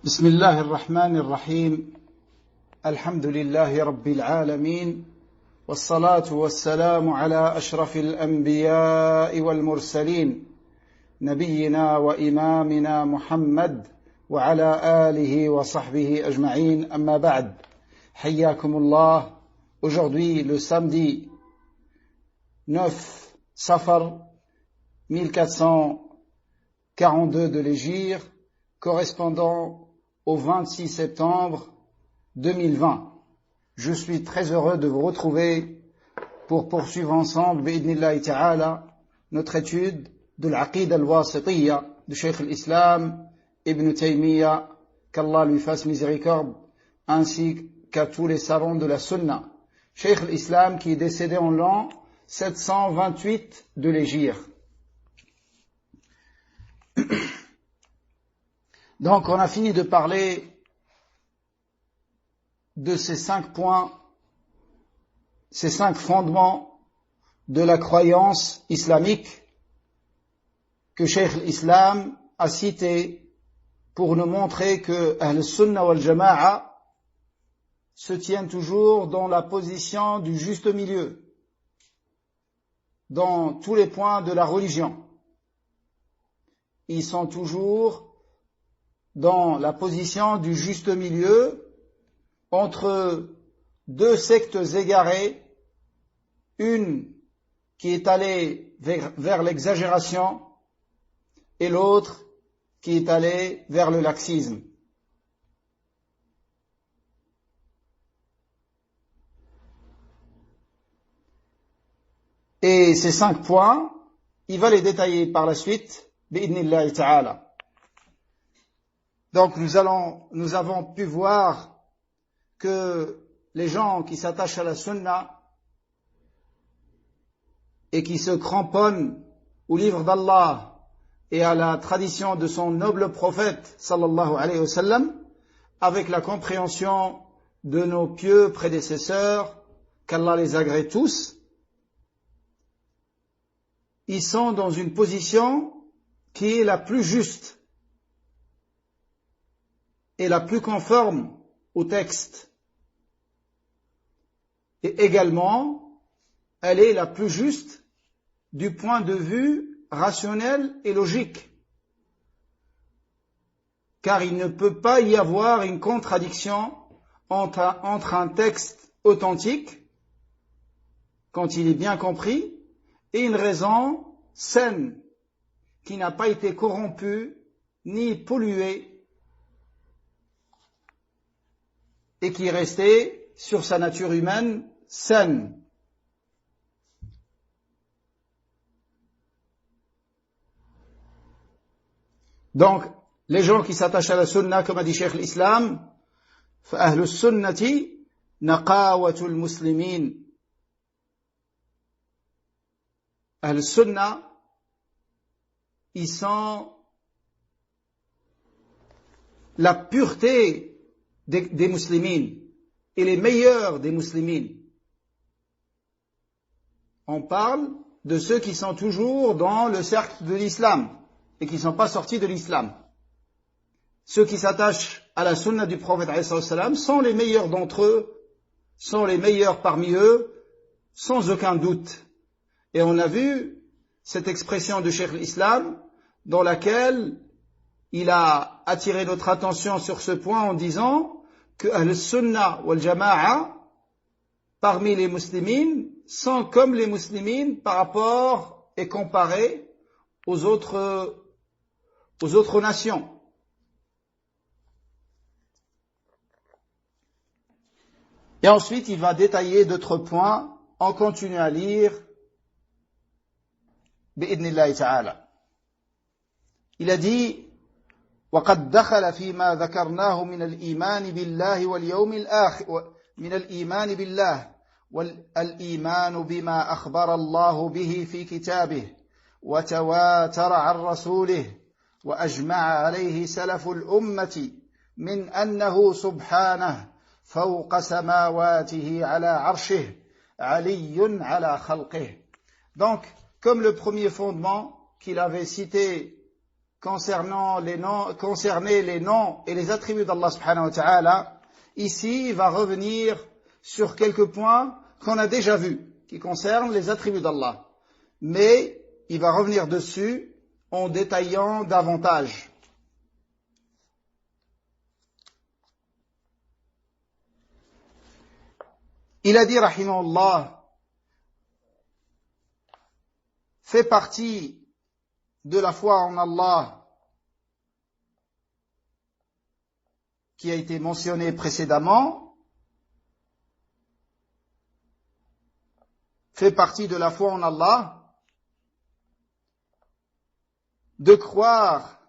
بسم الله الرحمن الرحيم الحمد لله رب العالمين والصلاة والسلام على أشرف الأنبياء والمرسلين نبينا وإمامنا محمد وعلى آله وصحبه أجمعين أما بعد حياكم الله. Aujourd'hui, le samedi 9 Safar 1442 de l'Hégire, correspondant au 26 septembre 2020. Je suis très heureux de vous retrouver pour poursuivre ensemble, bi'idhnillahi ta'ala, notre étude de l'Aqid al-Wasitiyya de Cheikh al-Islam Ibn Taymiyyah, qu'Allah lui fasse miséricorde, ainsi qu'à tous les savants de la Sunna. Cheikh al-Islam qui est décédé en l'an 728 de l'Hégire. Donc, on a fini de parler de ces 5 points, ces 5 fondements de la croyance islamique que Cheikh l'Islam a cités pour nous montrer que Ahl-Sunnah wal Jama'a se tiennent toujours dans la position du juste milieu dans tous les points de la religion. Ils sont toujours dans la position du juste milieu entre deux sectes égarées, une qui est allée vers l'exagération et l'autre qui est allée vers le laxisme. Et ces 5 points, il va les détailler par la suite, bi'idhnillahi ta'ala. Donc nous avons pu voir que les gens qui s'attachent à la sunna et qui se cramponnent au livre d'Allah et à la tradition de son noble prophète sallallahu alayhi wa sallam, avec la compréhension de nos pieux prédécesseurs, qu'Allah les agrée tous, ils sont dans une position qui est la plus juste et la plus conforme au texte. Et également, elle est la plus juste du point de vue rationnel et logique. Car il ne peut pas y avoir une contradiction entre un texte authentique, quand il est bien compris, et une raison saine, qui n'a pas été corrompue ni polluée, et qui est resté sur sa nature humaine saine. Donc, les gens qui s'attachent à la sunna, comme a dit Cheikh l'Islam, فَأَهْلُ السُّنَّةِ نَقَاوَةُ الْمُسْلِمِينَ. Ahl sunna, ils sont la pureté des musulmans et les meilleurs des musulmans. On parle de ceux qui sont toujours dans le cercle de l'islam et qui ne sont pas sortis de l'islam. Ceux qui s'attachent à la sunna du prophète sont les meilleurs d'entre eux, sont les meilleurs parmi eux, sans aucun doute. Et on a vu cette expression de Cheikh l'Islam dans laquelle il a attiré notre attention sur ce point en disant que Ahl-Sunnah wal Jama'a, parmi les musulmans, sont comme les musulmans par rapport et comparés aux autres nations. Et ensuite, il va détailler d'autres points. On continue à lire, bi'idhnillahi ta'ala. Il a dit, وقد دخل فيما ذكرناه من الإيمان بالله واليوم الآخر من الإيمان بالله والإيمان بما أخبر الله به في كتابه وتواتر عن رسوله وأجمع عليه سلف الأمة من أنه سبحانه فوق سماواته على عرشه علي على خلقه. Donc, comme le premier fondement qu'il avait cité concerner les noms et les attributs d'Allah subhanahu wa ta'ala, ici il va revenir sur quelques points qu'on a déjà vus, qui concernent les attributs d'Allah. Mais il va revenir dessus en détaillant davantage. Il a dit, rahimahullah, fait partie de la foi en Allah qui a été mentionné précédemment, fait partie de la foi en Allah de croire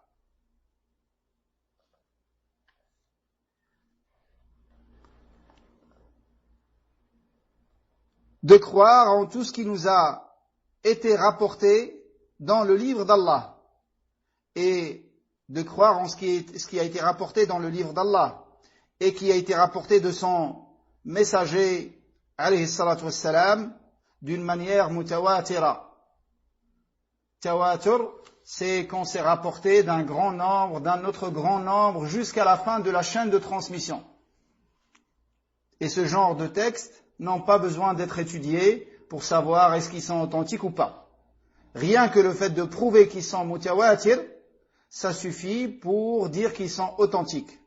en tout ce qui nous a été rapporté dans le livre d'Allah, et de croire en ce qui a été rapporté dans le livre d'Allah et qui a été rapporté de son messager alayhi salatu wassalam d'une manière mutawatira. Tawatur, c'est quand c'est rapporté d'un grand nombre, d'un autre grand nombre, jusqu'à la fin de la chaîne de transmission. Et ce genre de textes n'ont pas besoin d'être étudiés pour savoir est-ce qu'ils sont authentiques ou pas. Rien que le fait de prouver qu'ils sont mutawatir, ça suffit pour dire qu'ils sont authentiques.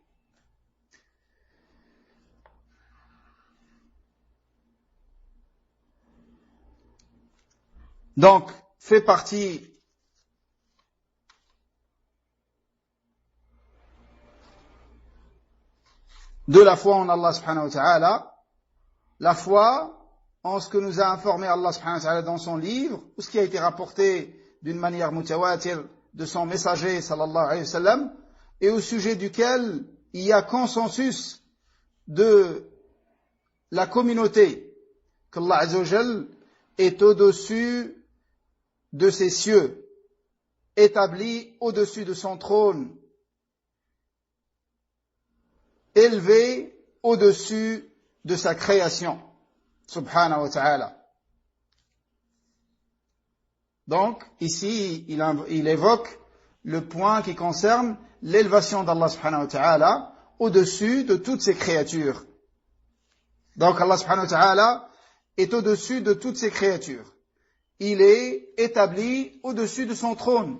Donc, fait partie de la foi en Allah subhanahu wa ta'ala, la foi en ce que nous a informé Allah subhanahu wa ta'ala dans son livre, ou ce qui a été rapporté d'une manière mutawatir de son messager sallallahu alayhi wa sallam, et au sujet duquel il y a consensus de la communauté, qu'Allah azza wa jal est au-dessus de ses cieux, établi au-dessus de son trône, élevé au-dessus de sa création, subhanahu wa ta'ala. Donc, ici, il évoque le point qui concerne l'élévation d'Allah subhanahu wa ta'ala au-dessus de toutes ses créatures. Donc, Allah subhanahu wa ta'ala est au-dessus de toutes ses créatures. Il est établi au-dessus de son trône.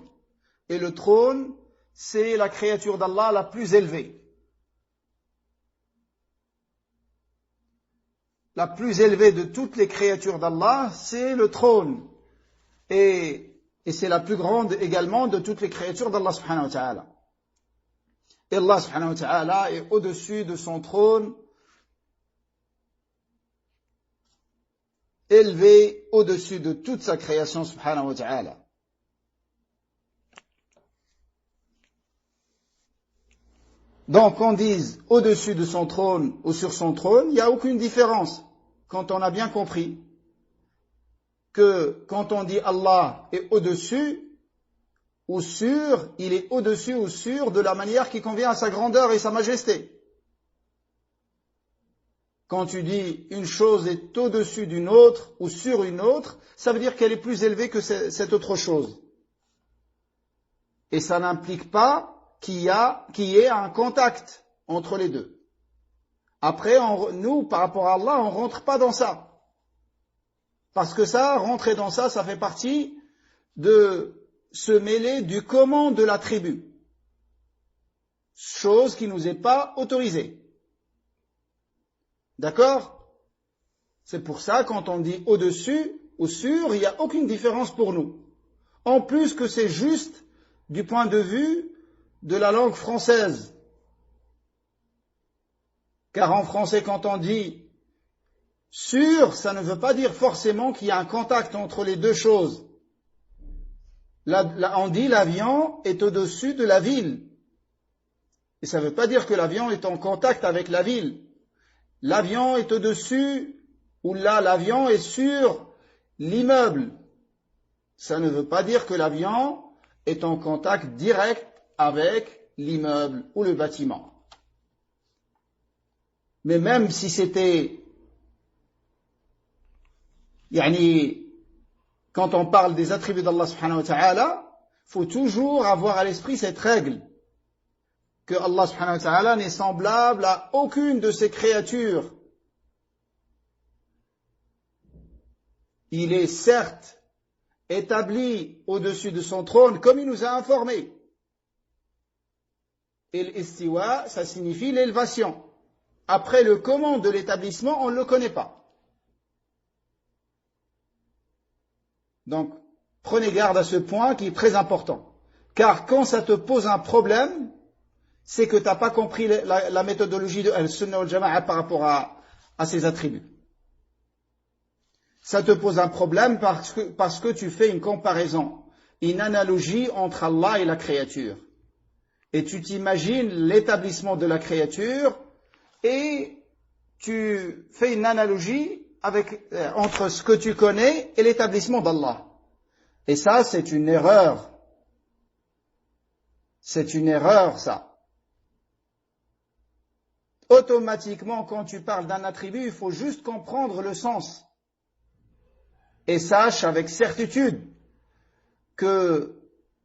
Et le trône, c'est la créature d'Allah la plus élevée. La plus élevée de toutes les créatures d'Allah, c'est le trône. Et c'est la plus grande également de toutes les créatures d'Allah subhanahu wa ta'ala. Et Allah subhanahu wa ta'ala est au-dessus de son trône, élevé au-dessus de toute sa création subhanahu wa ta'ala. Donc, qu'on dise au-dessus de son trône ou sur son trône, il n'y a aucune différence quand on a bien compris que quand on dit Allah est au-dessus ou sur, il est au-dessus ou sur de la manière qui convient à sa grandeur et sa majesté. Quand tu dis une chose est au-dessus d'une autre ou sur une autre, ça veut dire qu'elle est plus élevée que cette autre chose. Et ça n'implique pas qu'il y ait un contact entre les deux. Après, nous, par rapport à Allah, on ne rentre pas dans ça. Parce que ça, rentrer dans ça, ça fait partie de se mêler du comment de l'attribut. Chose qui ne nous est pas autorisée. D'accord? C'est pour ça, quand on dit au-dessus ou sur, il n'y a aucune différence pour nous. En plus que c'est juste du point de vue de la langue française. Car en français, quand on dit sur, ça ne veut pas dire forcément qu'il y a un contact entre les deux choses. On dit l'avion est au-dessus de la ville. Et ça ne veut pas dire que l'avion est en contact avec la ville. L'avion est au-dessus, ou là, l'avion est sur l'immeuble. Ça ne veut pas dire que l'avion est en contact direct avec l'immeuble ou le bâtiment. Mais même si c'était, quand on parle des attributs d'Allah subhanahu wa ta'ala, faut toujours avoir à l'esprit cette règle, que Allah subhanahu wa ta'ala n'est semblable à aucune de ses créatures. Il est certes établi au-dessus de son trône, comme il nous a informé. Et l'istiwa, ça signifie l'élévation. Après le comment de l'établissement, on ne le connaît pas. Donc, prenez garde à ce point qui est très important. Car quand ça te pose un problème, c'est que tu n'as pas compris la méthodologie de Al-Sunnah wal-Jama'a par rapport à ses attributs. Ça te pose un problème parce que tu fais une comparaison, une analogie entre Allah et la créature. Et tu t'imagines l'établissement de la créature et tu fais une analogie entre ce que tu connais et l'établissement d'Allah. Et ça, c'est une erreur. C'est une erreur, ça. Automatiquement, quand tu parles d'un attribut, il faut juste comprendre le sens. Et sache avec certitude que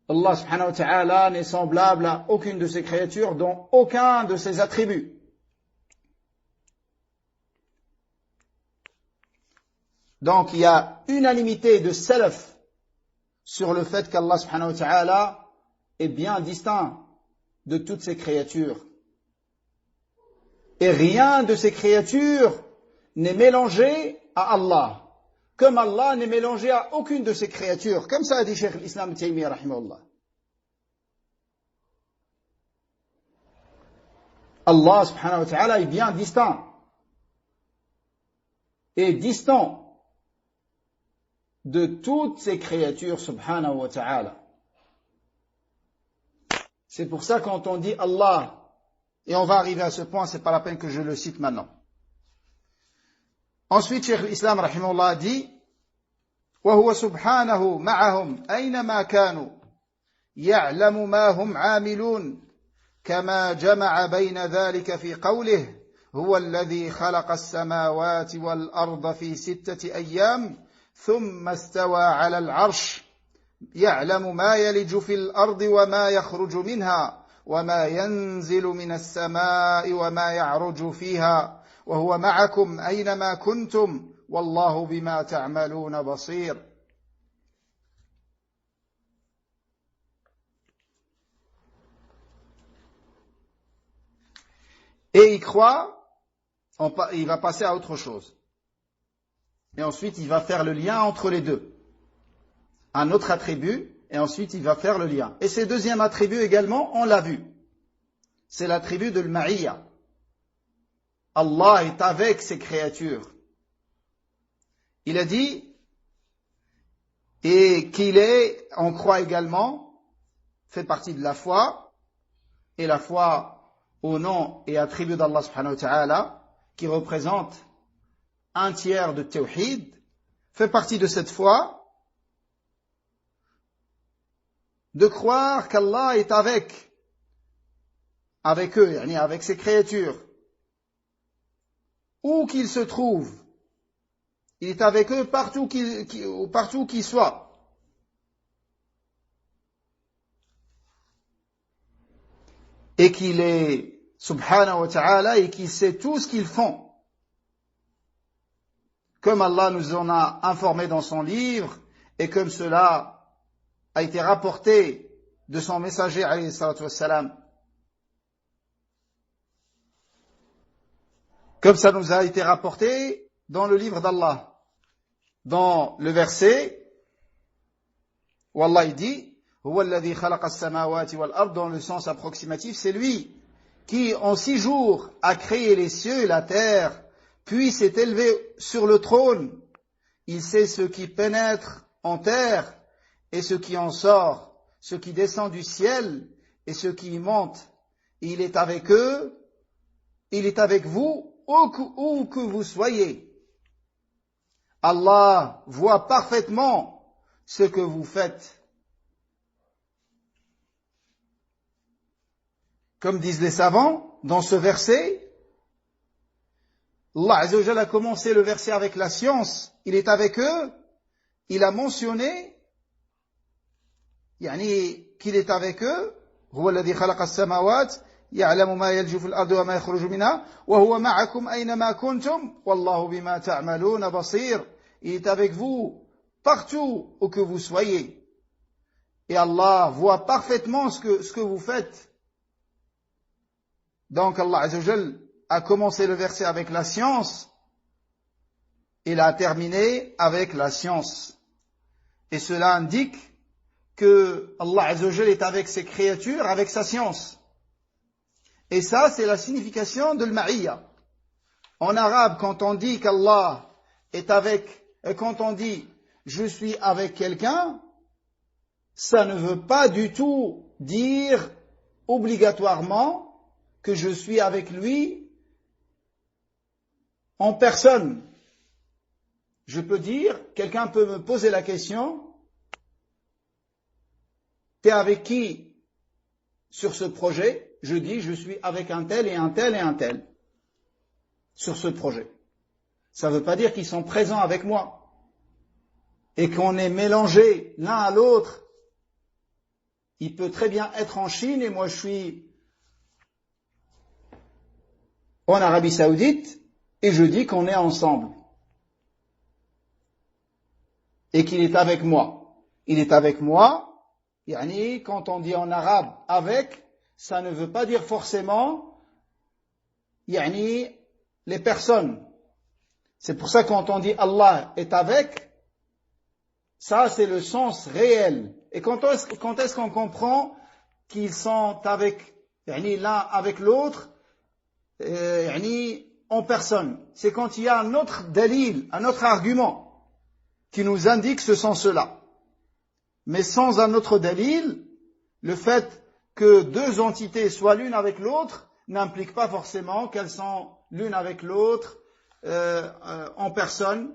Allah subhanahu wa ta'ala n'est semblable à aucune de ses créatures dans aucun de ses attributs. Donc il y a unanimité de salaf sur le fait qu'Allah subhanahu wa ta'ala est bien distinct de toutes ses créatures. Et rien de ces créatures n'est mélangé à Allah. Comme Allah n'est mélangé à aucune de ses créatures. Comme ça a dit Cheikh l'Islam Taymiyyah rahimahullah. Allah subhanahu wa ta'ala est bien distinct. Et distant de toutes ses créatures subhanahu wa ta'ala. C'est pour ça quand on dit Allah, et on va arriver à ce point, c'est pas la peine que je le cite maintenant. Ensuite, Cheikh l'Islam rahimahullah dit وهو سبحانه معهم أينما كانوا يعلم ما هم عاملون كما جمع بين ذلك في قوله هو الذي خلق السماوات والأرض في 6 أيام ثم استوى على العرش يعلم ما يلج في الأرض وما يخرج منها وما ينزل من السماء وما يعرج فيها وهو معكم أينما كنتم والله بما تعملون بصير. Et il croit, il va passer à autre chose. Et ensuite, il va faire le lien entre les deux. Un autre attribut, et ensuite, il va faire le lien. Et ce deuxième attribut également, on l'a vu. C'est l'attribut de l'ma'iyya. Allah est avec ses créatures. Il a dit, et qu'il est, on croit également, fait partie de la foi, et la foi au nom et attribut d'Allah subhanahu wa ta'ala, qui représente 1/3 de tawhid, fait partie de cette foi, de croire qu'Allah est avec eux, avec ses créatures, où qu'ils se trouvent. Il est avec eux partout qu'ils soient. Et qu'il est subhanahu wa ta'ala et qu'il sait tout ce qu'ils font. Comme Allah nous en a informé dans son livre et comme cela a été rapporté de son messager alayhi salatu wassalam. Comme ça nous a été rapporté dans le livre d'Allah, dans le verset où Allah dit Huwa alladhi khalaqa as-samawati wal ard, dans le sens approximatif, c'est lui qui en 6 jours a créé les cieux et la terre, puis s'est élevé sur le trône. Il sait ce qui pénètre en terre et ce qui en sort, ce qui descend du ciel et ce qui y monte. Il est avec eux, il est avec vous, où que vous soyez. Allah voit parfaitement ce que vous faites. Comme disent les savants, dans ce verset, Allah Azza wa Jalla a commencé le verset avec la science. Il est avec eux. Il a mentionné يعني qu'il est avec eux. هو الذي خلق السماوات يعلم ما يلج في الأرض وما يخرج منها وهو معكم أينما كنتم والله بما تعملون بصير. Il est avec vous partout où que vous soyez. Et Allah voit parfaitement ce que vous faites. Donc Allah Azza wa Jal a commencé le verset avec la science et l'a terminé avec la science. Et cela indique que Allah Azza wa Jal est avec ses créatures, avec sa science. Et ça, c'est la signification de l'ma'iyya. En arabe, quand on dit qu'Allah est avec, et quand on dit je suis avec quelqu'un, ça ne veut pas du tout dire obligatoirement que je suis avec lui en personne. Je peux dire, quelqu'un peut me poser la question, t'es avec qui sur ce projet? Je dis, je suis avec un tel et un tel et un tel sur ce projet. Ça ne veut pas dire qu'ils sont présents avec moi et qu'on est mélangés l'un à l'autre. Il peut très bien être en Chine et moi je suis en Arabie Saoudite et je dis qu'on est ensemble et qu'il est avec moi. Il est avec moi, yani quand on dit en arabe avec, ça ne veut pas dire forcément yani les personnes. C'est pour ça que quand on dit Allah est avec, ça c'est le sens réel. Et quand est-ce qu'on comprend qu'ils sont avec yani l'un avec l'autre yani en personne? C'est quand il y a un autre dalil, un autre argument qui nous indique ce sens-là. Mais sans un autre dalil, le fait que deux entités soient l'une avec l'autre n'implique pas forcément qu'elles sont l'une avec l'autre en personne,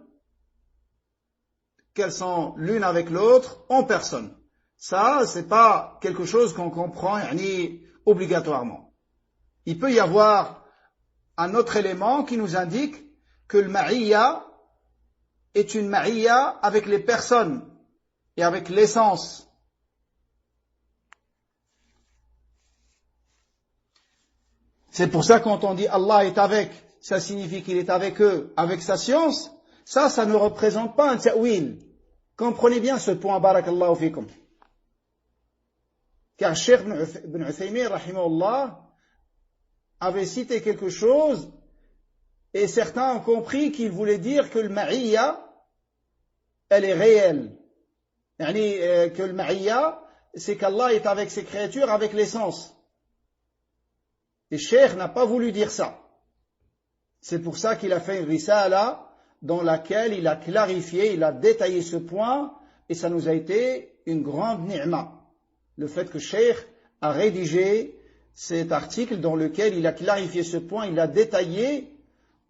qu'elles sont l'une avec l'autre en personne. Ça, c'est pas quelque chose qu'on comprend yani, obligatoirement. Il peut y avoir un autre élément qui nous indique que le ma'iyya est une ma'iyya avec les personnes et avec l'essence. C'est pour ça que quand on dit Allah est avec, ça signifie qu'il est avec eux, avec sa science. Ça ne représente pas un ta'wil. Comprenez bien ce point, barakallahu fikum. Car Cheikh Ibn Uthaymin, rahimahullah, avait cité quelque chose et certains ont compris qu'il voulait dire que le ma'iyya, elle est réelle. Yani, que le ma'iyya, c'est qu'Allah est avec ses créatures, avec l'essence. Et Cheikh n'a pas voulu dire ça. C'est pour ça qu'il a fait une risala dans laquelle il a clarifié, il a détaillé ce point et ça nous a été une grande ni'ma. Le fait que Cheikh a rédigé cet article dans lequel il a clarifié ce point, il l'a détaillé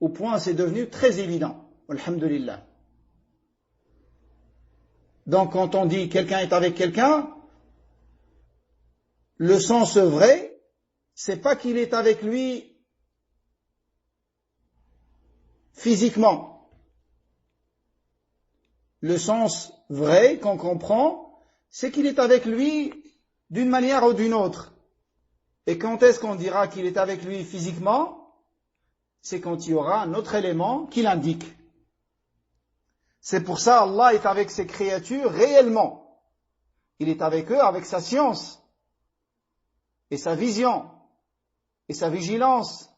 au point où c'est devenu très évident. Alhamdulillah. Donc quand on dit quelqu'un est avec quelqu'un, le sens vrai, c'est pas qu'il est avec lui physiquement. Le sens vrai qu'on comprend, c'est qu'il est avec lui d'une manière ou d'une autre. Et quand est-ce qu'on dira qu'il est avec lui physiquement? C'est quand il y aura un autre élément qui l'indique. C'est pour ça Allah est avec ses créatures réellement. Il est avec eux avec sa science et sa vision et sa vigilance.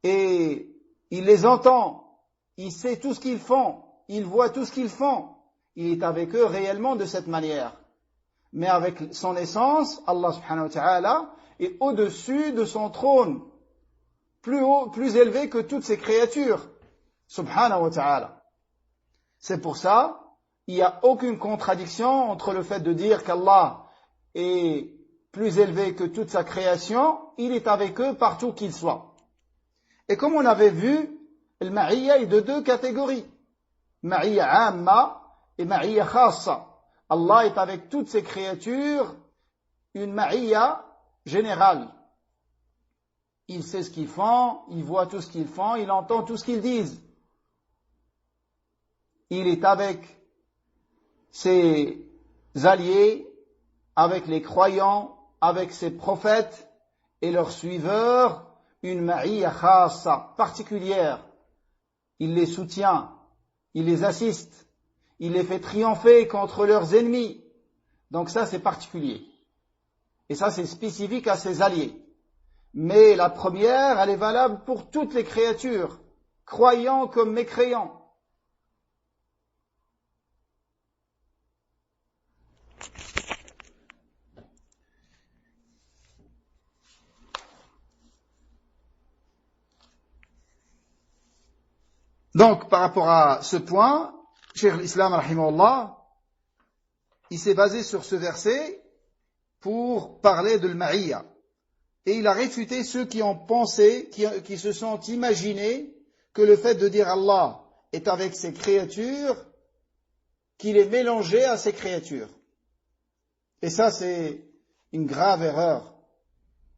Et il les entend, il sait tout ce qu'ils font, il voit tout ce qu'ils font. Il est avec eux réellement de cette manière. Mais avec son essence, Allah subhanahu wa ta'ala est au-dessus de son trône, plus haut, plus élevé que toutes ses créatures, subhanahu wa ta'ala. C'est pour ça, il n'y a aucune contradiction entre le fait de dire qu'Allah est plus élevé que toute sa création, il est avec eux partout qu'ils soient. Et comme on avait vu, le ma'iyya est de deux catégories. Ma'iyya amma et ma'iyya khassa. Allah est avec toutes ses créatures, une ma'iyya générale. Il sait ce qu'ils font, il voit tout ce qu'ils font, il entend tout ce qu'ils disent. Il est avec ses alliés, avec les croyants, avec ses prophètes et leurs suiveurs, une ma'iyya khassa, particulière. Il les soutient, il les assiste, il les fait triompher contre leurs ennemis. Donc ça, c'est particulier. Et ça, c'est spécifique à ses alliés. Mais la première, elle est valable pour toutes les créatures, croyants comme mécréants. Donc, par rapport à ce point, Cheikh l'Islam, rahimahullah, il s'est basé sur ce verset pour parler de l'ma'iyya. Et il a réfuté ceux qui ont pensé, qui se sont imaginés que le fait de dire Allah est avec ses créatures, qu'il est mélangé à ses créatures. Et ça, c'est une grave erreur.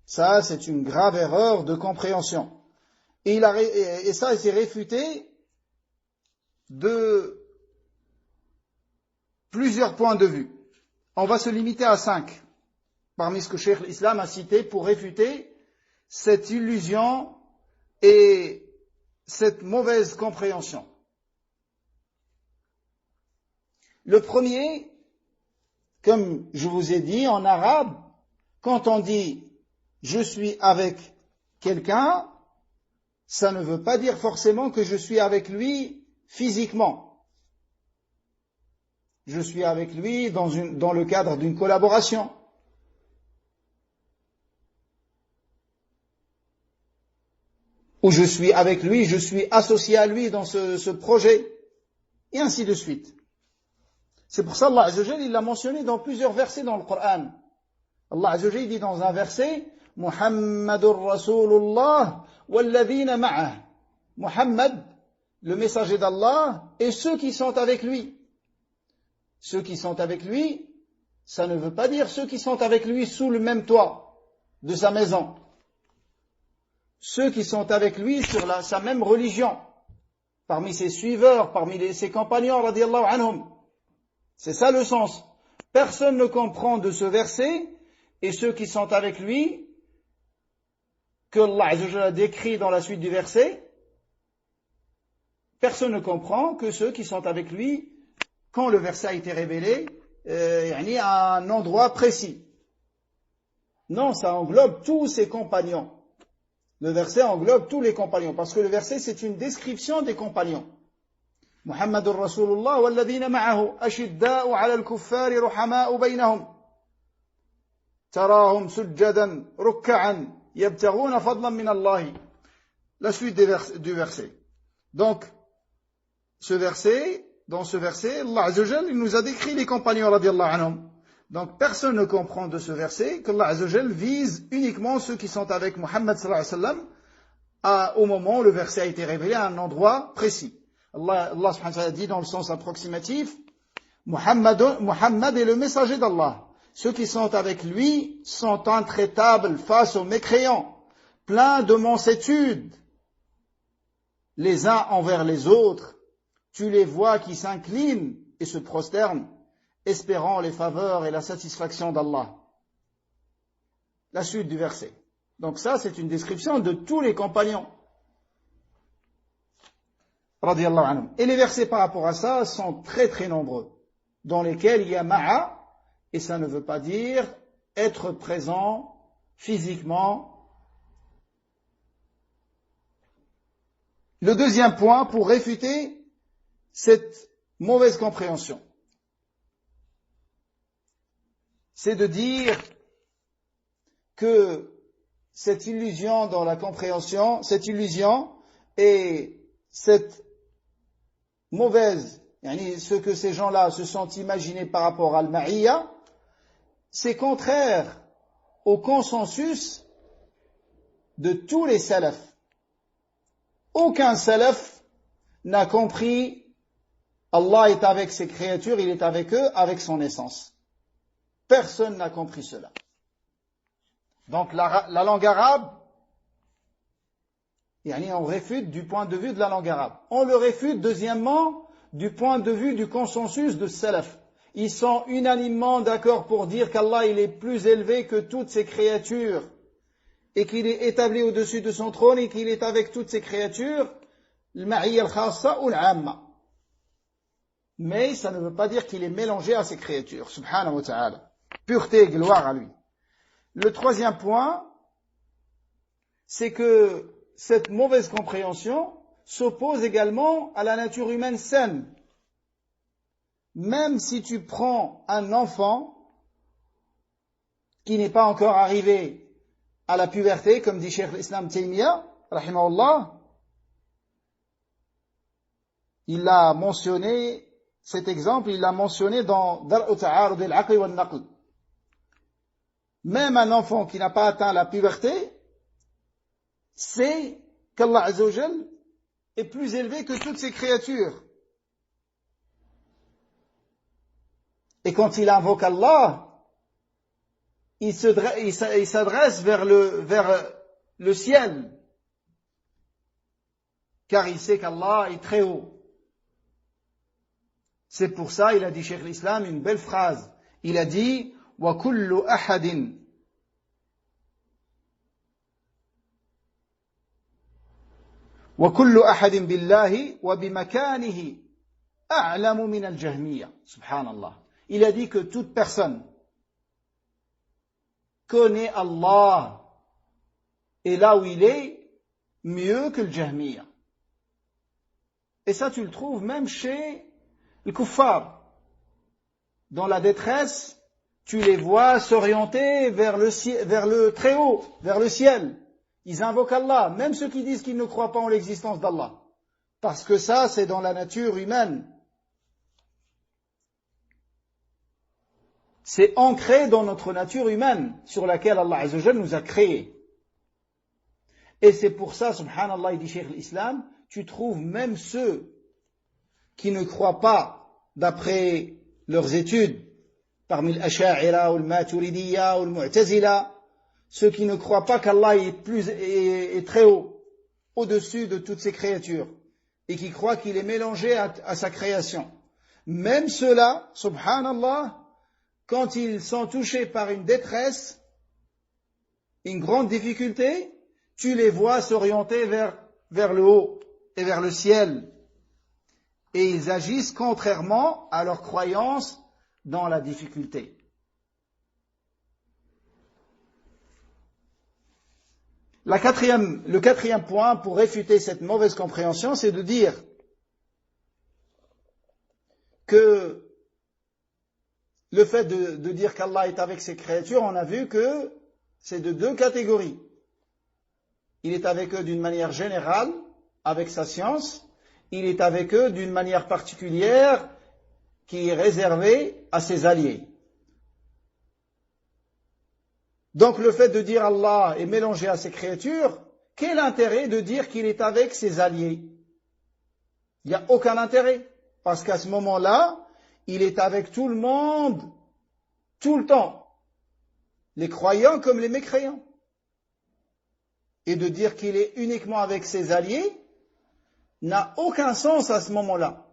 Ça, c'est une grave erreur de compréhension. Et ça, il s'est réfuté de plusieurs points de vue. On va se limiter à 5, parmi ce que Cheikh l'Islam a cité pour réfuter cette illusion et cette mauvaise compréhension. Le premier, comme je vous ai dit, en arabe, quand on dit « je suis avec quelqu'un », ça ne veut pas dire forcément que je suis avec lui physiquement. Je suis avec lui dans le cadre d'une collaboration. Ou je suis avec lui, je suis associé à lui dans ce projet. Et ainsi de suite. C'est pour ça Allah Azza wa Jalla, il l'a mentionné dans plusieurs versets dans le Coran. Allah Azza wa Jalla dit dans un verset, Muhammadur Rasulullah walladhina ma'ah. Muhammad, le messager d'Allah, et ceux qui sont avec lui. Ceux qui sont avec lui, ça ne veut pas dire ceux qui sont avec lui sous le même toit de sa maison. Ceux qui sont avec lui sur sa même religion, parmi ses suiveurs, parmi ses compagnons, radiyallahu anhum. C'est ça le sens. Personne ne comprend de ce verset, et ceux qui sont avec lui, que Allah Azza wa Jalla décrit dans la suite du verset, personne ne comprend que ceux qui sont avec lui, quand le verset a été révélé, à un endroit précis. Non, ça englobe tous ses compagnons. Le verset englobe tous les compagnons, parce que le verset c'est une description des compagnons. Muhammadur Rasulullah walladhina ma'ahu ashidda'u 'ala al-kuffari ruhama'u baynahum tarahum sujjadan rukk'an yabtaghuna fadlan min Allah. La suite du verset. Donc dans ce verset, Allah Azza wa Jalla, il nous a décrit les compagnons radiyallahu anhum. Donc personne ne comprend de ce verset qu'Allah Azza wa Jalla vise uniquement ceux qui sont avec Muhammad sallallahu alayhi wa sallam au moment où le verset a été révélé à un endroit précis. Allah subhanahu wa ta'ala dit dans le sens approximatif, Muhammad est le messager d'Allah. Ceux qui sont avec lui sont intraitables face aux mécréants, pleins de mansuétude, les uns envers les autres. Tu les vois qui s'inclinent et se prosternent, espérant les faveurs et la satisfaction d'Allah. La suite du verset. Donc ça, c'est une description de tous les compagnons. Radiyallahu anhum. Et les versets par rapport à ça sont très très nombreux, dans lesquels il y a ma'a, et ça ne veut pas dire être présent physiquement. Le deuxième point pour réfuter cette mauvaise compréhension, c'est de dire que cette illusion dans la compréhension, cette illusion et cette mauvaise, ce que ces gens-là se sont imaginés par rapport à al-ma'iyya, c'est contraire au consensus de tous les salafs. Aucun salaf n'a compris Allah est avec ses créatures, il est avec eux, avec son essence. Personne n'a compris cela. Donc la langue arabe, on réfute du point de vue de la langue arabe. On le réfute, deuxièmement, du point de vue du consensus de salaf. ils sont unanimement d'accord pour dire qu'Allah il est plus élevé que toutes ses créatures et qu'il est établi au-dessus de son trône et qu'il est avec toutes ses créatures, al-ma'iyya al-khassa ou al-amma. Mais ça ne veut pas dire qu'il est mélangé à ses créatures, subhanahu wa ta'ala. Pureté et gloire à lui. Le troisième point, c'est que cette mauvaise compréhension s'oppose également à la nature humaine saine. Même si tu prends un enfant qui n'est pas encore arrivé à la puberté, comme dit Cheikh l'Islam Taymiyyah, rahimahullah, il l'a mentionné, cet exemple, il l'a mentionné dans Dar'u Ta'arud al-Aql wa al-Naql. Même un enfant qui n'a pas atteint la puberté, sait qu'Allah Azza wa Jal est plus élevé que toutes ses créatures. Et quand il invoque Allah, il s'adresse vers le ciel, car il sait qu'Allah est très haut. C'est pour ça, il a dit Cheikh l'Islam une belle phrase. Il a dit وَكُلُّ أَحَدٍ وَكُلُّ أَحَدٍ بِاللَّهِ وَبِمَكَانِهِ أَعْلَمُ مِنَ الْجَهْمِيَّةِ. Subhanallah. Il a dit que toute personne connaît Allah et là où il est mieux que le Jahmiya. Et ça tu le trouves même chez les kuffars. Dans la détresse, tu les vois s'orienter vers le très haut, vers le ciel. Ils invoquent Allah, même ceux qui disent qu'ils ne croient pas en l'existence d'Allah. Parce que ça, c'est dans la nature humaine. C'est ancré dans notre nature humaine, sur laquelle Allah Azza wa Jal nous a créés. Et c'est pour ça, subhanallah, il dit Cheikh l'Islam, tu trouves même ceux qui ne croient pas, d'après leurs études, parmi l'Asha'ira ou le Maturidiyya ou le Mu'tazila, ceux qui ne croient pas qu'Allah est très haut, au-dessus de toutes ses créatures, et qui croient qu'il est mélangé à sa création. Même ceux-là, subhanallah, quand ils sont touchés par une détresse, une grande difficulté, tu les vois s'orienter vers le haut et vers le ciel. Et ils agissent contrairement à leur croyance dans la difficulté. Le quatrième point pour réfuter cette mauvaise compréhension, c'est de dire que le fait de dire qu'Allah est avec ses créatures, on a vu que c'est de deux catégories. Il est avec eux d'une manière générale, avec sa science. Il est avec eux d'une manière particulière qui est réservée à ses alliés. Donc le fait de dire Allah est mélangé à ses créatures, quel intérêt de dire qu'il est avec ses alliés? Il n'y a aucun intérêt, parce qu'à ce moment-là, il est avec tout le monde, tout le temps, les croyants comme les mécréants. Et de dire qu'il est uniquement avec ses alliés n'a aucun sens à ce moment-là.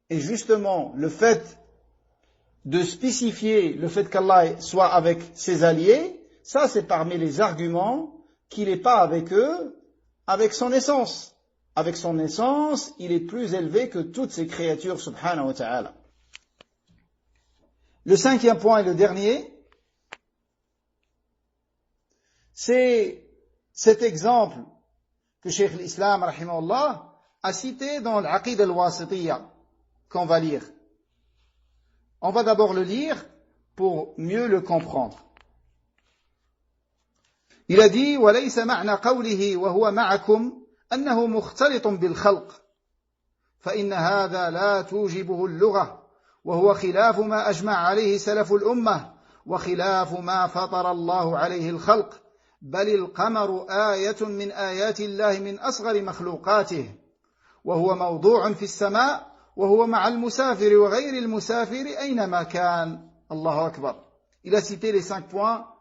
Et justement, le fait de spécifier le fait qu'Allah soit avec ses alliés, ça c'est parmi les arguments qu'il n'est pas avec eux, avec son essence. Avec son essence, il est plus élevé que toutes ses créatures, subhanahu wa ta'ala. Le cinquième point et le dernier, c'est cet exemple que Cheikh l'Islam, rahimahullah, a cité dans l'Aqid al-Wasitiyya, qu'on va lire. On va d'abord le lire pour mieux le comprendre. Il a dit وَلَيْسَ مَعْنَى قَوْلِهِ وَهُوَ مَعَكُمْ أنه مختلط بالخلق فإن هذا لا توجبه اللغة وهو خلاف ما أجمع عليه سلف الأمة وخلاف ما فطر الله عليه الخلق بل القمر آية من آيات الله من أصغر مخلوقاته وهو موضوع في السماء وهو مع المسافر وغير المسافر أينما كان. الله أكبر. Il a cité les 5 points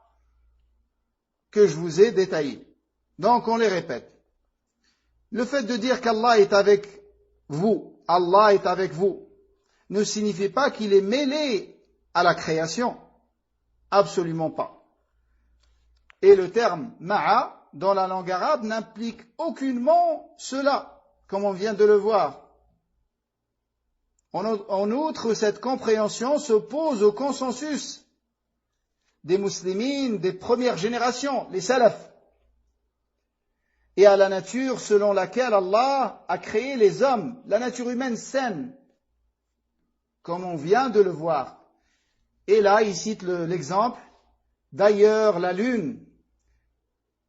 que je vous ai détaillés. Donc on les répète. Le fait de dire qu'Allah est avec vous, Allah est avec vous, ne signifie pas qu'il est mêlé à la création. Absolument pas. Et le terme ma'a, dans la langue arabe, n'implique aucunement cela, comme on vient de le voir. En outre, cette compréhension s'oppose au consensus des muslimines des premières générations, les salafs, et à la nature selon laquelle Allah a créé les hommes, la nature humaine saine, comme on vient de le voir. Et là, il cite l'exemple. D'ailleurs, la lune,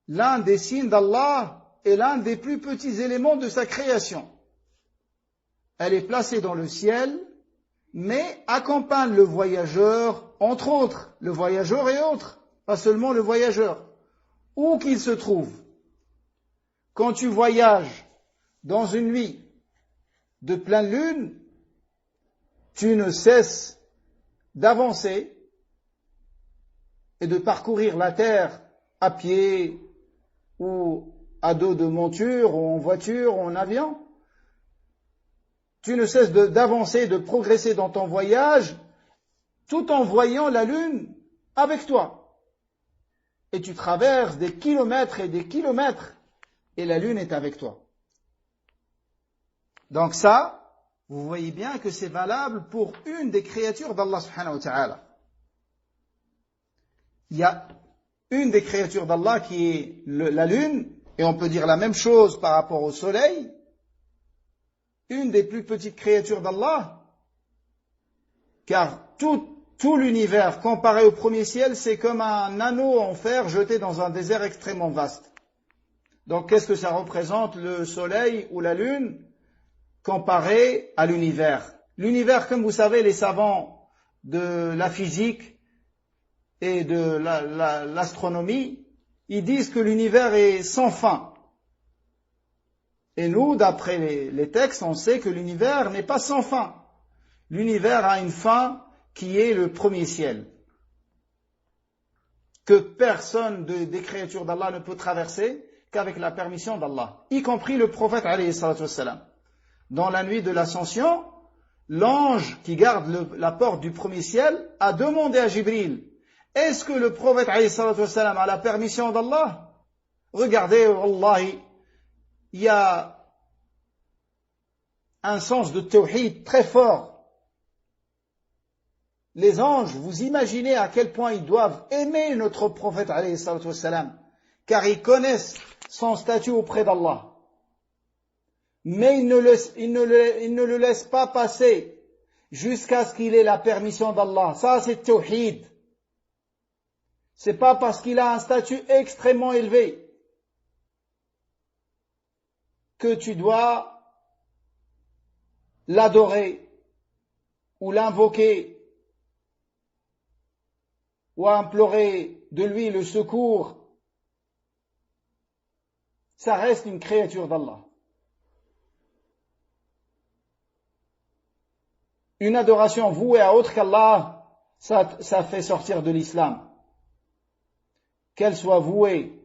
l'un des signes d'Allah, est l'un des plus petits éléments de sa création. Elle est placée dans le ciel, mais accompagne le voyageur, entre autres, le voyageur et autres, pas seulement le voyageur, où qu'il se trouve. Quand tu voyages dans une nuit de pleine lune, tu ne cesses d'avancer et de parcourir la terre à pied ou à dos de monture ou en voiture ou en avion. Tu ne cesses d'avancer, de progresser dans ton voyage tout en voyant la lune avec toi. Et tu traverses des kilomètres et des kilomètres et la lune est avec toi. Donc ça, vous voyez bien que c'est valable pour une des créatures d'Allah subhanahu wa ta'ala. Il y a une des créatures d'Allah qui est la lune, et on peut dire la même chose par rapport au soleil. Une des plus petites créatures d'Allah, car tout l'univers comparé au premier ciel, c'est comme un anneau en fer jeté dans un désert extrêmement vaste. Donc qu'est-ce que ça représente, le soleil ou la lune, comparé à l'univers? L'univers, comme vous savez, les savants de la physique et de l'astronomie, ils disent que l'univers est sans fin. Et nous, d'après les textes, on sait que l'univers n'est pas sans fin. L'univers a une fin qui est le premier ciel, que personne des créatures d'Allah ne peut traverser qu'avec la permission d'Allah, y compris le prophète alayhi salatu wassalam. Dans la nuit de l'ascension, l'ange qui garde la porte du premier ciel a demandé à Jibril, est-ce que le prophète alayhi salatu wassalam a la permission d'Allah? Regardez, wallahi, il y a un sens de tawhid très fort. Les anges, vous imaginez à quel point ils doivent aimer notre prophète alayhi salatu wassalam, car ils connaissent son statut auprès d'Allah. Mais ils ne le laissent pas passer jusqu'à ce qu'il ait la permission d'Allah. Ça, c'est tawhid. C'est pas parce qu'il a un statut extrêmement élevé que tu dois l'adorer ou l'invoquer ou implorer de lui le secours. Ça reste une créature d'Allah. Une adoration vouée à autre qu'Allah, ça fait sortir de l'islam. Qu'elle soit vouée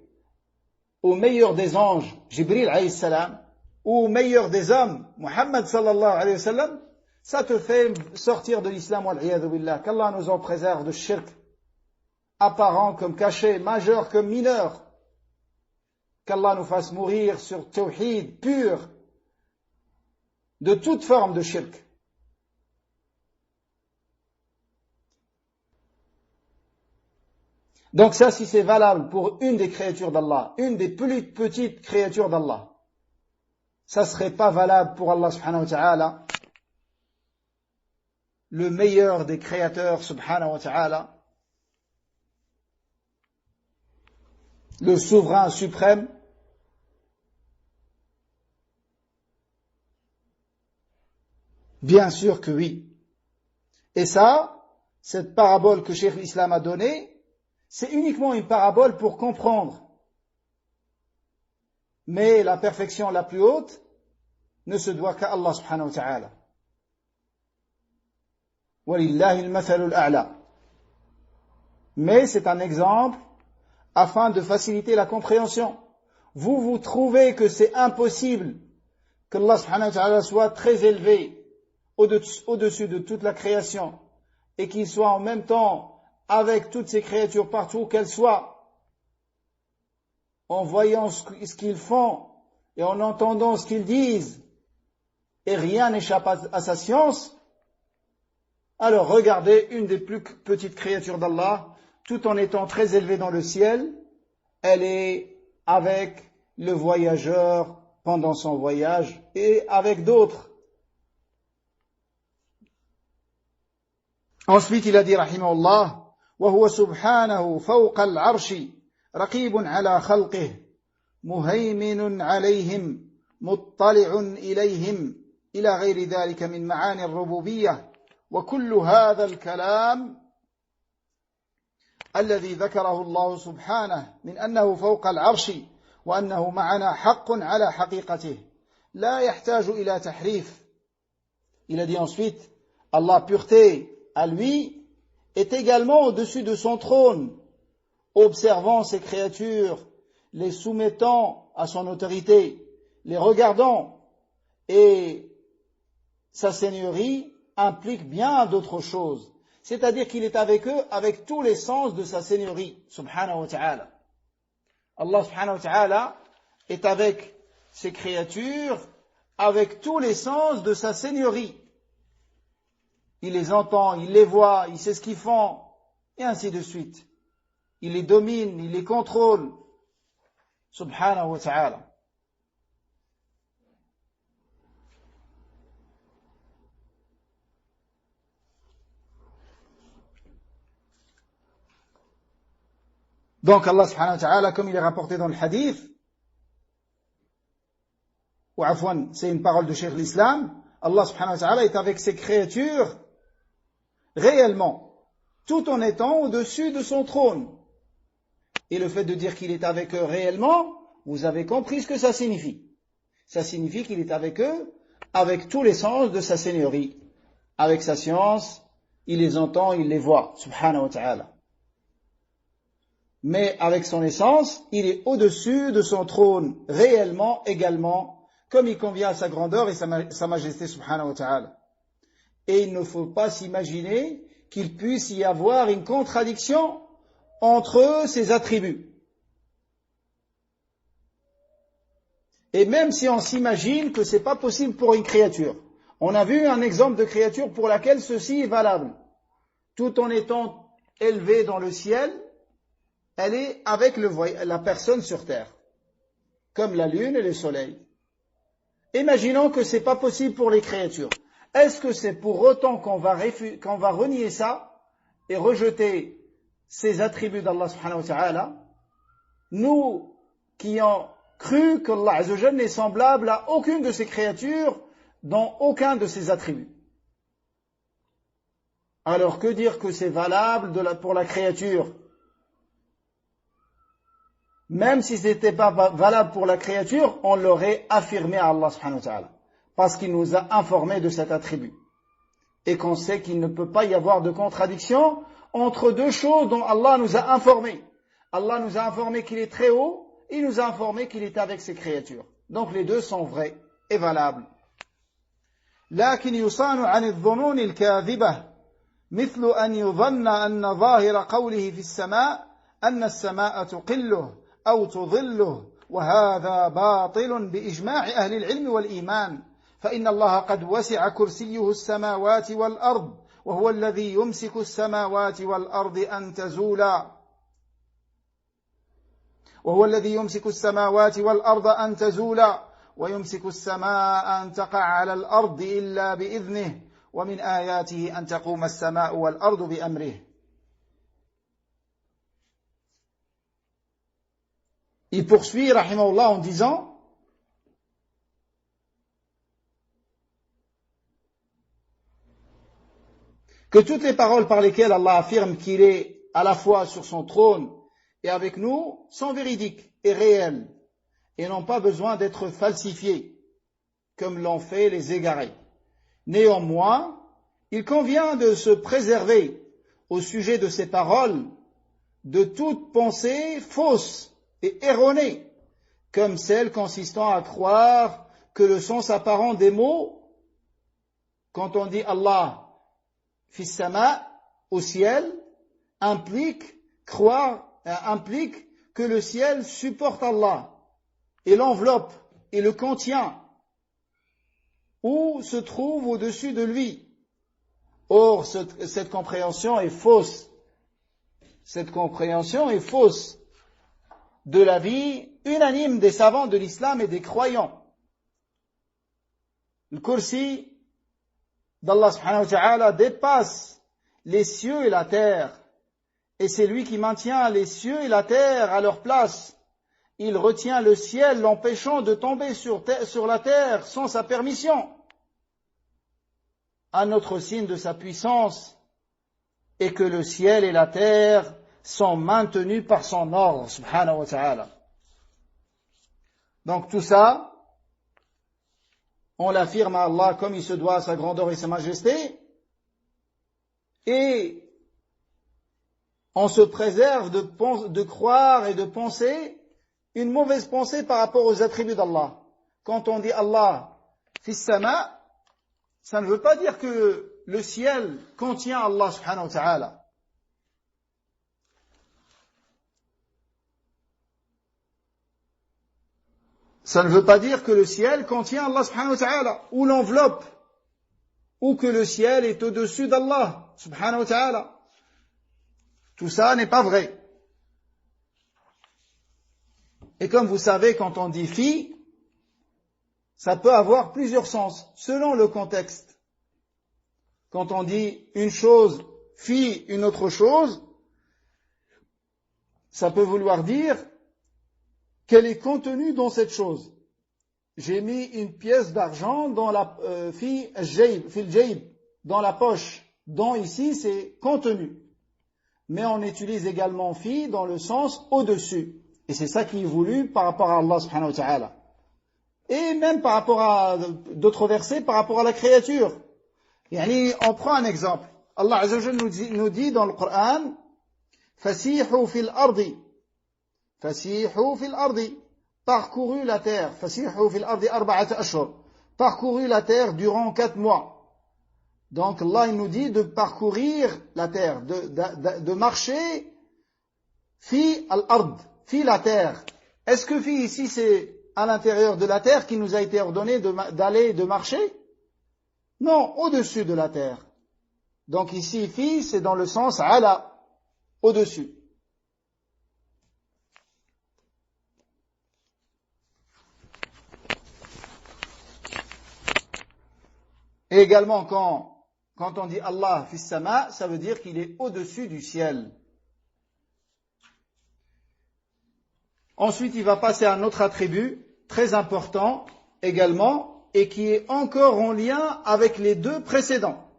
au meilleur des anges, Jibril alayhi salam, ou au meilleur des hommes, Muhammad sallallahu alayhi wa sallam, ça te fait sortir de l'islam, wal-iyadhu billah. Qu'Allah nous en préserve de shirk, apparent comme caché, majeur comme mineur. Qu'Allah nous fasse mourir sur tawhid pur, de toute forme de shirk. Donc ça, si c'est valable pour une des créatures d'Allah, une des plus petites créatures d'Allah, ça serait pas valable pour Allah subhanahu wa ta'ala, le meilleur des créateurs subhanahu wa ta'ala, le souverain suprême. Bien sûr que oui. Et ça, cette parabole que Cheikh l'Islam a donnée, c'est uniquement une parabole pour comprendre. Mais la perfection la plus haute ne se doit qu'à Allah subhanahu wa ta'ala. Walillahi al-mathalul a'la. Mais c'est un exemple afin de faciliter la compréhension. Vous trouvez que c'est impossible qu'Allah subhanahu wa ta'ala soit très élevé au-dessus de toute la création et qu'il soit en même temps avec toutes ces créatures partout qu'elles soient, en voyant ce qu'ils font et en entendant ce qu'ils disent, et rien n'échappe à sa science, alors regardez une des plus petites créatures d'Allah, tout en étant très élevée dans le ciel, elle est avec le voyageur pendant son voyage et avec d'autres. Ensuite, il a dit, rahimahullah, وهو سبحانه فوق العرش رقيب على خلقه مهيمن عليهم مطلع إليهم إلى غير ذلك من معاني الربوبية وكل هذا الكلام الذي ذكره الله سبحانه من أنه فوق العرش وأنه معنا حق على حقيقته لا يحتاج إلى تحريف. Il a dit ensuite, Allah pureté à lui est également au-dessus de son trône, observant ses créatures, les soumettant à son autorité, les regardant, et sa seigneurie implique bien d'autres choses. C'est-à-dire qu'il est avec eux avec tous les sens de sa seigneurie, subhanahu wa ta'ala. Allah subhanahu wa ta'ala est avec ses créatures avec tous les sens de sa seigneurie. Il les entend, il les voit, il sait ce qu'ils font, et ainsi de suite. Il les domine, il les contrôle, subhanahu wa ta'ala. Donc Allah subhanahu wa ta'ala, comme il est rapporté dans le hadith, ou afwan, c'est une parole de Cheikh l'Islam, Allah subhanahu wa ta'ala est avec ses créatures réellement, tout en étant au-dessus de son trône. Et le fait de dire qu'il est avec eux réellement, vous avez compris ce que ça signifie. Ça signifie qu'il est avec eux avec tous les sens de sa seigneurie. Avec sa science, il les entend, il les voit, subhanahu wa ta'ala. Mais avec son essence, il est au-dessus de son trône, réellement, également, comme il convient à sa grandeur et sa majesté, subhanahu wa ta'ala. Et il ne faut pas s'imaginer qu'il puisse y avoir une contradiction entre ces attributs. Et même si on s'imagine que c'est pas possible pour une créature, on a vu un exemple de créature pour laquelle ceci est valable. Tout en étant élevée dans le ciel, elle est avec la personne sur terre, comme la lune et le soleil. Imaginons que c'est pas possible pour les créatures. Est-ce que c'est pour autant qu'on va renier ça et rejeter ces attributs d'Allah subhanahu wa ta'ala, nous qui avons cru qu'Allah azza wa jalla n'est semblable à aucune de ces créatures dans aucun de ses attributs? Alors que dire que c'est valable pour la créature? Même si ce n'était pas valable pour la créature, on l'aurait affirmé à Allah subhanahu wa ta'ala, parce qu'il nous a informé de cet attribut. Et qu'on sait qu'il ne peut pas y avoir de contradiction entre deux choses dont Allah nous a informés. Allah nous a informé qu'il est très haut, et il nous a informé qu'il est avec ses créatures. Donc les deux sont vrais et valables. لكن يصان عن الظنون الكاذبة مثل أن يظن أن ظاهر قوله في السماء أن السماء تقله أو تظله وهذا باطل بإجماع أهل العلم والإيمان فإن الله قد وسع كرسيه السماوات والأرض وهو الذي يمسك السماوات والأرض أن تزولا وهو الذي يمسك السماوات والأرض أن تزولا ويمسك السماء أن تقع على الأرض إلا بإذنه ومن آياته أن تقوم السماء والأرض بأمره. Il poursuit, rahimahullah, en disant que toutes les paroles par lesquelles Allah affirme qu'il est à la fois sur son trône et avec nous sont véridiques et réelles et n'ont pas besoin d'être falsifiées comme l'ont fait les égarés. Néanmoins, il convient de se préserver au sujet de ces paroles de toute pensée fausse et erronée, comme celle consistant à croire que le sens apparent des mots quand on dit Allah fis sama, au ciel, implique que le ciel supporte Allah et l'enveloppe et le contient ou se trouve au-dessus de lui. Or, cette compréhension est fausse. Cette compréhension est fausse de l'avis unanime des savants de l'islam et des croyants. Le kursi d'Allah subhanahu wa ta'ala dépasse les cieux et la terre. Et c'est lui qui maintient les cieux et la terre à leur place. Il retient le ciel, l'empêchant de tomber sur la terre sans sa permission. Un autre signe de sa puissance est que le ciel et la terre sont maintenus par son ordre, subhanahu wa ta'ala. Donc tout ça, on l'affirme à Allah comme il se doit à sa grandeur et sa majesté, et on se préserve de croire et de penser une mauvaise pensée par rapport aux attributs d'Allah. Quand on dit Allah fis sama, ça ne veut pas dire que le ciel contient Allah subhanahu wa ta'ala. Ça ne veut pas dire que le ciel contient Allah subhanahu wa ta'ala, ou l'enveloppe, ou que le ciel est au-dessus d'Allah subhanahu wa ta'ala. Tout ça n'est pas vrai. Et comme vous savez, quand on dit fi, ça peut avoir plusieurs sens, selon le contexte. Quand on dit une chose, fi une autre chose, ça peut vouloir dire qu'elle est contenue dans cette chose. J'ai mis une pièce d'argent dans la fi al-jayb, dans la poche. Dans ici, c'est contenu. Mais on utilise également fi dans le sens au-dessus. Et c'est ça qui est voulu par rapport à Allah subhanahu wa ta'ala. Et même par rapport à d'autres versets, par rapport à la créature. Yani, on prend un exemple. Allah azza wa jalla nous dit dans le Coran, fasihu fil ardi. Fasihu fil ardi. Parcouru la terre. Fasihu fil ardi arba'at ashhur. Parcouru la terre durant 4 mois. Donc Allah il nous dit de parcourir la terre, de marcher fi al-ard, fi la terre. Est-ce que fi ici c'est à l'intérieur de la terre qui nous a été ordonné d'aller, de marcher? Non, au-dessus de la terre. Donc ici fi c'est dans le sens ala, au-dessus. Et également quand on dit Allah fis sama, ça veut dire qu'il est au-dessus du ciel. Ensuite, il va passer à un autre attribut très important également et qui est encore en lien avec les deux précédents.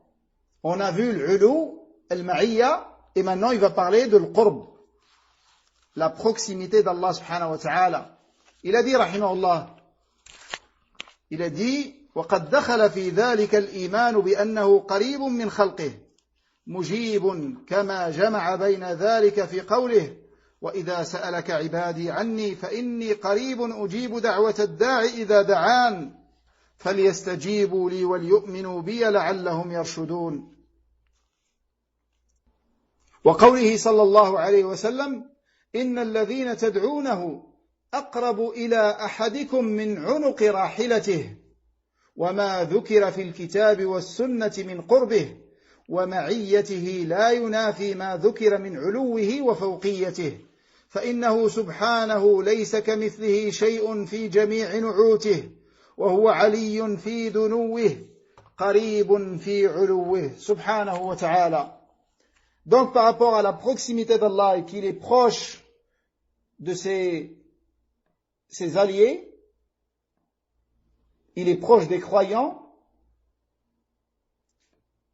On a vu l'ulu, al-ma'iyya, et maintenant il va parler de l'qurb, la proximité d'Allah subhanahu wa ta'ala. Il a dit, rahimahullah, il a dit, وقد دخل في ذلك الإيمان بأنه قريب من خلقه مجيب كما جمع بين ذلك في قوله وإذا سألك عبادي عني فإني قريب أجيب دعوة الداع إذا دعان فليستجيبوا لي وليؤمنوا بي لعلهم يرشدون وقوله صلى الله عليه وسلم إن الذين تدعونه أقرب إلى أحدكم من عنق راحلته وما ذكر في الكتاب والسنة من قربه ومعيته لا ينافي ما ذكر من علوه وفوقيته فإنه سبحانه ليس كمثله شيء في جميع نعوته وهو علي في دنوه قريب في علوه سبحانه وتعالى. Donc par rapport à la proximité d'Allah et qu'il est proche de ses alliés, il est proche des croyants,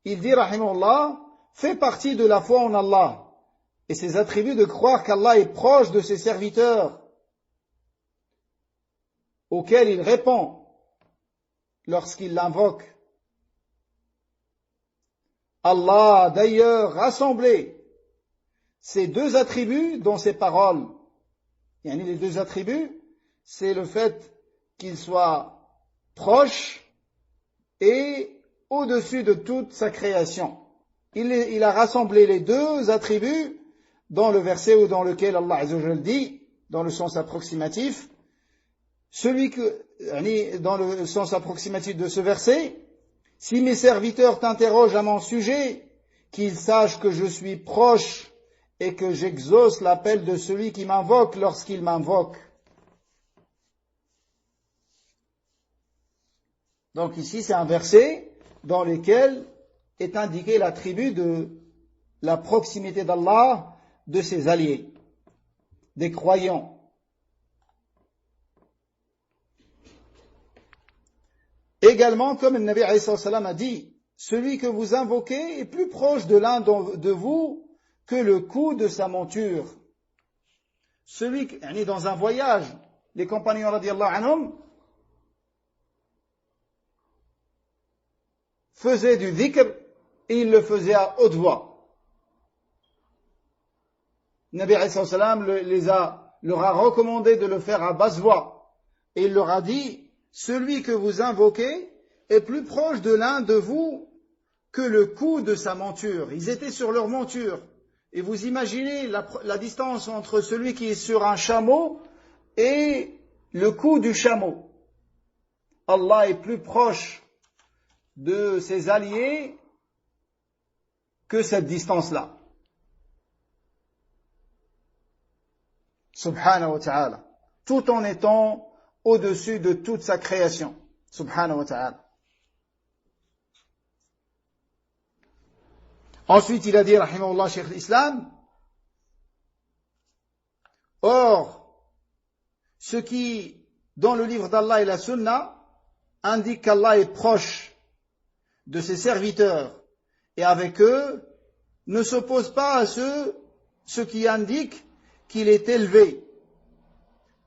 il dit, rahimahullah, fait partie de la foi en Allah et ses attributs de croire qu'Allah est proche de ses serviteurs auxquels il répond lorsqu'il l'invoque. Allah a d'ailleurs rassemblé ces deux attributs dans ses paroles. Les deux attributs, c'est le fait qu'il soit proche et au-dessus de toute sa création. Il a rassemblé les deux attributs dans le verset dans lequel Allah Azza wa Jalla dit, dans le sens approximatif, dans le sens approximatif de ce verset, si mes serviteurs t'interrogent à mon sujet, qu'ils sachent que je suis proche et que j'exauce l'appel de celui qui m'invoque lorsqu'il m'invoque. Donc ici, c'est un verset dans lequel est indiqué l'attribut de la proximité d'Allah de ses alliés, des croyants. Également, comme le Nabi alayhi salam a dit, celui que vous invoquez est plus proche de l'un de vous que le coup de sa monture. Celui qui est dans un voyage, les compagnons radiyallahu anhum faisaient du dhikr et ils le faisaient à haute voix. Le Nabi alayhi salam leur a recommandé de le faire à basse voix et il leur a dit, celui que vous invoquez est plus proche de l'un de vous que le coup de sa monture. Ils étaient sur leur monture. Et vous imaginez la distance entre celui qui est sur un chameau et le cou du chameau. Allah est plus proche de ses alliés que cette distance-là. Subhanahu wa ta'ala. Tout en étant au-dessus de toute sa création. Subhanahu wa ta'ala. Ensuite, il a dit, rahimahullah, Cheikh l'Islam, or, ce qui, dans le livre d'Allah et la Sunna, indique qu'Allah est proche de ses serviteurs et avec eux, ne s'oppose pas à ce qui indique qu'il est élevé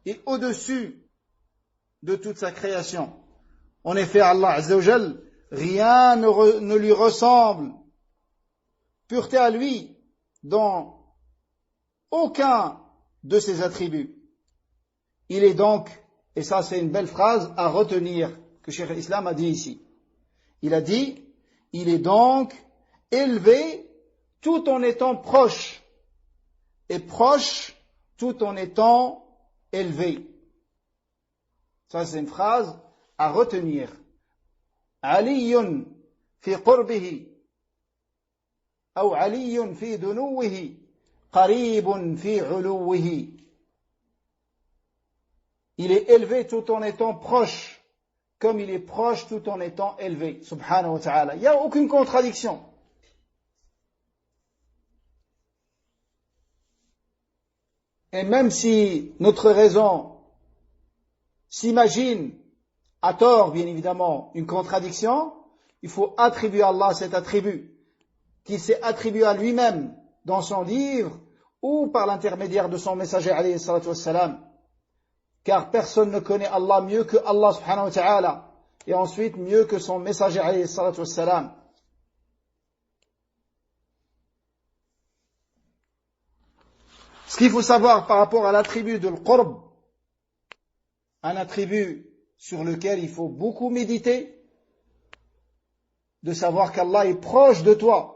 et au-dessus de toute sa création. En effet, Allah Azza wa Jal, rien ne lui ressemble. Pureté à lui dans aucun de ses attributs. Il est donc, et ça c'est une belle phrase à retenir que Cheikh l'Islam a dit ici. Il a dit, il est donc élevé tout en étant proche et proche tout en étant élevé. Ça c'est une phrase à retenir. Aliyun fi qurbihi أو علي في دنوه قريب في علوه. Il est élevé tout en étant proche, comme il est proche tout en étant élevé. Subhanahu wa ta'ala. Il n'y a aucune contradiction. Et même si notre raison s'imagine, à tort bien évidemment, une contradiction, il faut attribuer à Allah cet attribut qu'il s'est attribué à lui-même dans son livre ou par l'intermédiaire de son messager alayhi salatu wassalam. Car personne ne connaît Allah mieux que Allah subhanahu wa ta'ala et ensuite mieux que son messager alayhi salatu wassalam. Ce qu'il faut savoir par rapport à l'attribut de l'qurb, un attribut sur lequel il faut beaucoup méditer, de savoir qu'Allah est proche de toi.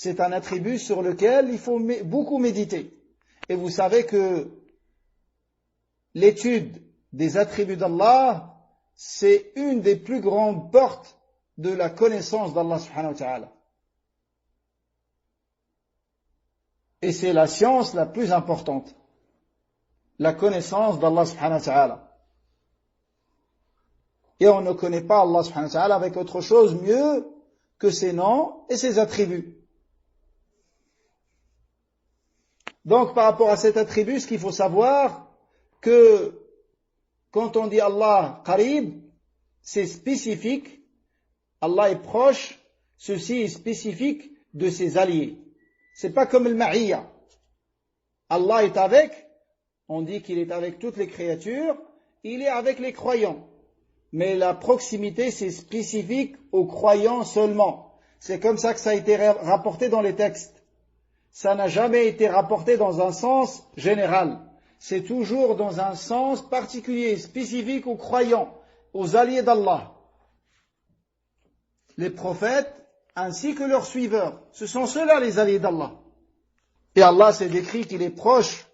C'est un attribut sur lequel il faut beaucoup méditer. Et vous savez que l'étude des attributs d'Allah, c'est une des plus grandes portes de la connaissance d'Allah subhanahu wa ta'ala. Et c'est la science la plus importante. La connaissance d'Allah subhanahu wa ta'ala. Et on ne connaît pas Allah subhanahu wa ta'ala avec autre chose mieux que ses noms et ses attributs. Donc, par rapport à cet attribut, ce qu'il faut savoir, que quand on dit Allah qarib, c'est spécifique, Allah est proche, ceci est spécifique de ses alliés. C'est pas comme le ma'iyya. Allah est avec, on dit qu'il est avec toutes les créatures, il est avec les croyants. Mais la proximité, c'est spécifique aux croyants seulement. C'est comme ça que ça a été rapporté dans les textes. Ça n'a jamais été rapporté dans un sens général. C'est toujours dans un sens particulier, spécifique aux croyants, aux alliés d'Allah. les prophètes ainsi que leurs suiveurs. Ce sont ceux-là les alliés d'Allah. Et Allah s'est décrit qu'il est proche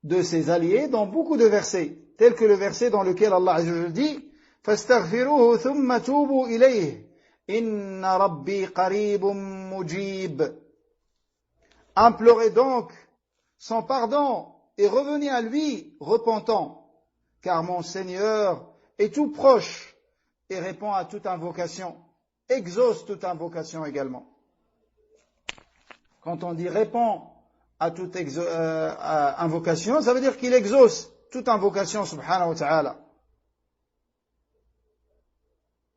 de ses alliés dans beaucoup de versets, tel que le verset dans lequel Allah Azza wa Jalla dit فَاسْتَغْفِرُوهُ ثُمَّ تُوبُوا إِلَيْهِ إِنَّ رَبِّي قَرِيبٌ مُجِيبٌ. Implorez donc son pardon et revenez à lui repentant, car mon Seigneur est tout proche et répond à toute invocation, exauce toute invocation également. Quand on dit répond à toute invocation, ça veut dire qu'il exauce toute invocation, subhanahu wa ta'ala.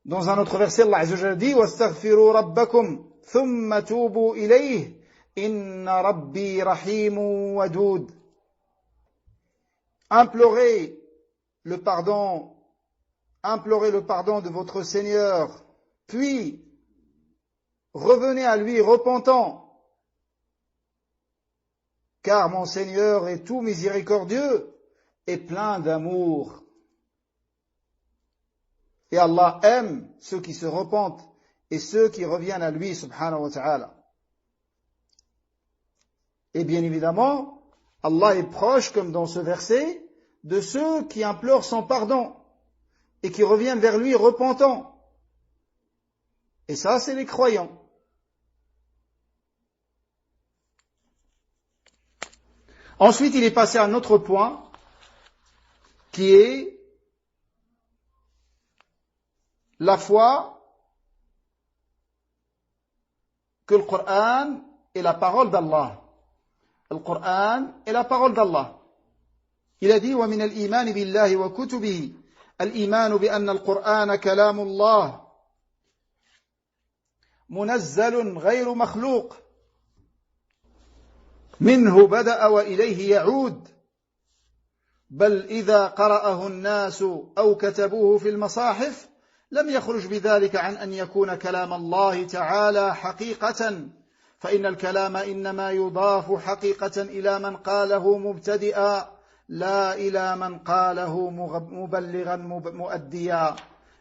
Dans un autre verset, Allah Azza wa Jalla dit وَاسْتَغْفِرُوا رَبَّكُمْ ثُمَّ تُوبُوا إِلَيْهِ إِنَّ رَبِّي رَحِيمٌ وَدُودٌ. Implorez le pardon de votre Seigneur, puis revenez à lui repentant, car mon Seigneur est tout miséricordieux et plein d'amour. Et Allah aime ceux qui se repentent et ceux qui reviennent à lui, subhanahu wa ta'ala. Et bien évidemment, Allah est proche, comme dans ce verset, de ceux qui implorent son pardon et qui reviennent vers lui repentants. Et ça, c'est les croyants. Ensuite, il est passé à un autre point qui est la foi que le Coran est la parole d'Allah. Le Coran est la parole d'Allah. Il a dit وَمِنَ الْإِيمَانِ بِاللَّهِ وَكُتُبِهِ الْإِيمَانُ بِأَنَّ الْقُرْآنَ كَلَامُ اللَّهِ مُنَزَّلٌ غَيْرُ مَخْلُوقٍ منه بدأ وإليه يعود بل إذا قرأه الناس أو كتبوه في المصاحف لم يخرج بذلك عن أن يكون كلام الله تعالى حقيقة فإن الكلام إنما يضاف حقيقة إلى من قاله مبتدئا لا إلى من قاله مبلغا مؤديا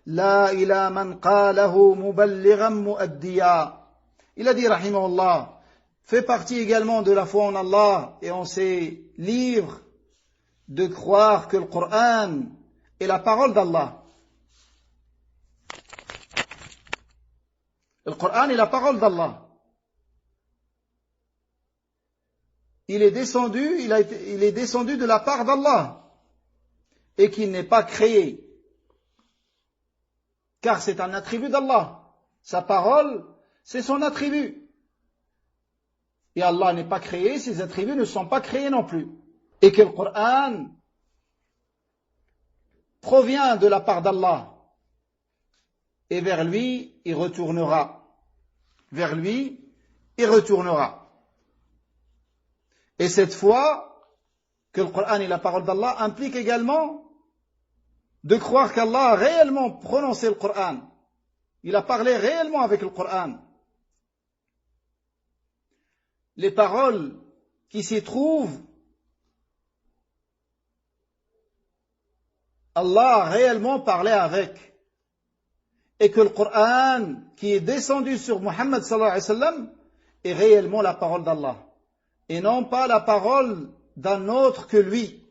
لا إلى من قاله مبلغا مؤديا. Il a dit rahimahullah, fait partie également de la foi en Allah et en ses livres de croire que le Coran est la parole d'Allah. Le Coran est la parole d'Allah. Il est descendu de la part d'Allah et qu'il n'est pas créé, car c'est un attribut d'Allah. Sa parole, c'est son attribut. Et Allah n'est pas créé, ses attributs ne sont pas créés non plus. Et que le Coran provient de la part d'Allah. Et vers lui, il retournera. Vers lui, il retournera. Et cette foi, que le Coran est la parole d'Allah, implique également de croire qu'Allah a réellement prononcé le Coran. Il a parlé réellement avec le Coran. Les paroles qui s'y trouvent, Allah a réellement parlé avec. Et que le Coran qui est descendu sur Muhammad sallallahu alayhi wa sallam est réellement la parole d'Allah. Et non pas la parole d'un autre que lui.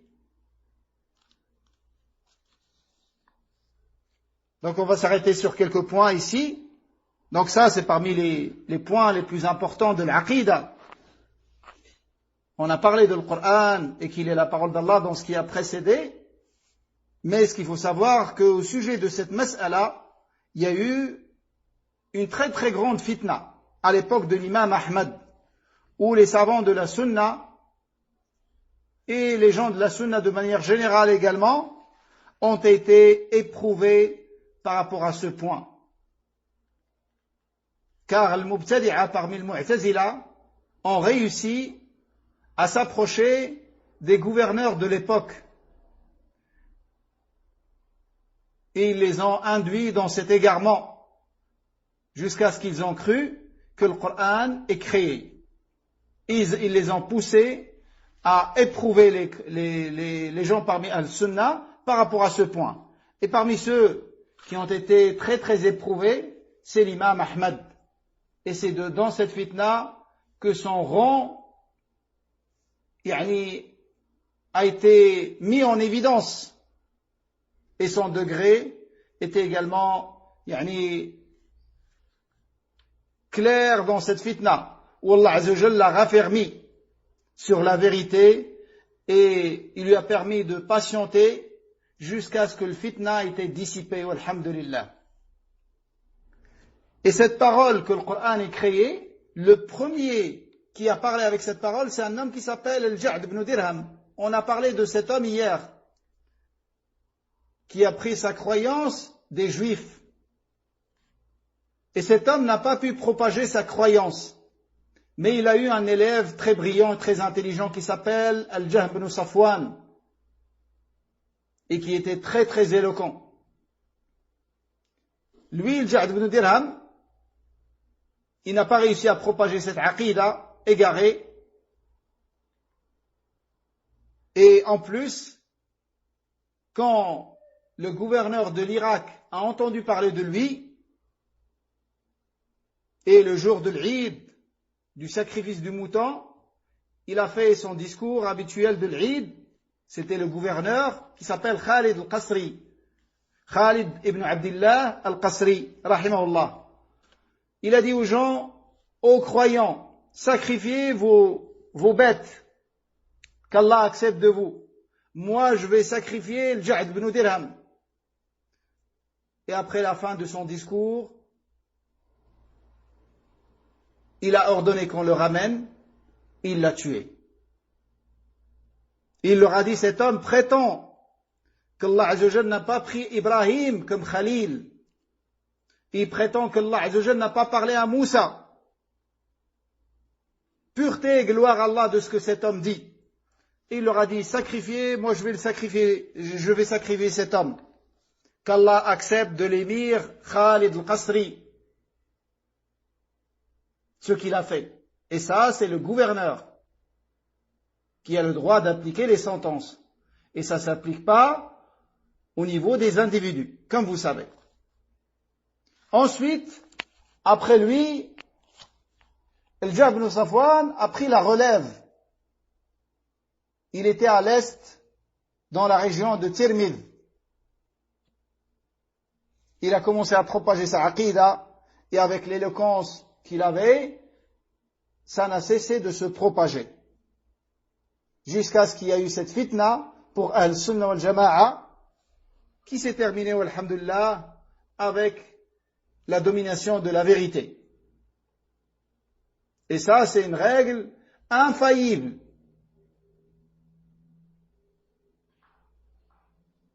Donc on va s'arrêter sur quelques points ici. Donc ça c'est parmi les points les plus importants de l'aqida. On a parlé de le Coran et qu'il est la parole d'Allah dans ce qui a précédé, mais ce qu'il faut savoir qu'au sujet de cette mas'ala, il y a eu une très très grande fitna à l'époque de l'imam Ahmad, où les savants de la sunna et les gens de la sunna de manière générale également ont été éprouvés par rapport à ce point. Car le mubtadi'a parmi le mu'tazila ont réussi à s'approcher des gouverneurs de l'époque. Et ils les ont induits dans cet égarement, jusqu'à ce qu'ils ont cru que le Coran est créé. Ils les ont poussés à éprouver les gens parmi Al-Sunnah par rapport à ce point. Et parmi ceux qui ont été très très éprouvés, c'est l'imam Ahmad. Et c'est dans cette fitna que son rang a été mis en évidence. Et son degré était également clair dans cette fitna, où Allah Azza wa Jalla l'a raffermi sur la vérité et il lui a permis de patienter jusqu'à ce que le fitna ait été dissipé, walhamdulillah. Et cette parole que le Coran ait créée, le premier qui a parlé avec cette parole, c'est un homme qui s'appelle Al-Ja'd ibn Dirham. On a parlé de cet homme hier, qui a pris sa croyance des Juifs. Et cet homme n'a pas pu propager sa croyance. Mais il a eu un élève très brillant et très intelligent qui s'appelle Al-Jahm ibn Safwan, et qui était très très éloquent. Lui, Al-Ja'd ibn Dirham, il n'a pas réussi à propager cette aqida égarée. Et en plus, quand le gouverneur de l'Irak a entendu parler de lui, et le jour de l'Eid, du sacrifice du mouton, il a fait son discours habituel de l'Eid. C'était le gouverneur qui s'appelle Khalid al-Qasri, Khalid ibn Abdillah al-Qasri, rahimahullah. Il a dit aux gens, aux croyants, sacrifiez vos bêtes, qu'Allah accepte de vous. Moi, je vais sacrifier le Ja'd ibn Dirham. Et après la fin de son discours, il a ordonné qu'on le ramène, il l'a tué. Il leur a dit, cet homme prétend qu'Allah Azza wa Jalla n'a pas pris Ibrahim comme Khalil. Il prétend qu'Allah Azza wa Jalla n'a pas parlé à Moussa. Pureté et gloire à Allah de ce que cet homme dit. Il leur a dit, sacrifiez, moi je vais sacrifier cet homme. Qu'Allah accepte de l'émir Khalid al-Qasri. Ce qu'il a fait. Et ça, c'est le gouverneur qui a le droit d'appliquer les sentences. Et ça ne s'applique pas au niveau des individus, comme vous savez. Ensuite, après lui, Al-Jahm ibn Safwan a pris la relève. Il était à l'est, dans la région de Tirmidh. Il a commencé à propager sa aqida, et avec l'éloquence qu'il avait, ça n'a cessé de se propager. Jusqu'à ce qu'il y ait eu cette fitna pour Al-Sunnah wal-Jama'a, qui s'est terminée, alhamdulillah, avec la domination de la vérité. Et ça, c'est une règle infaillible.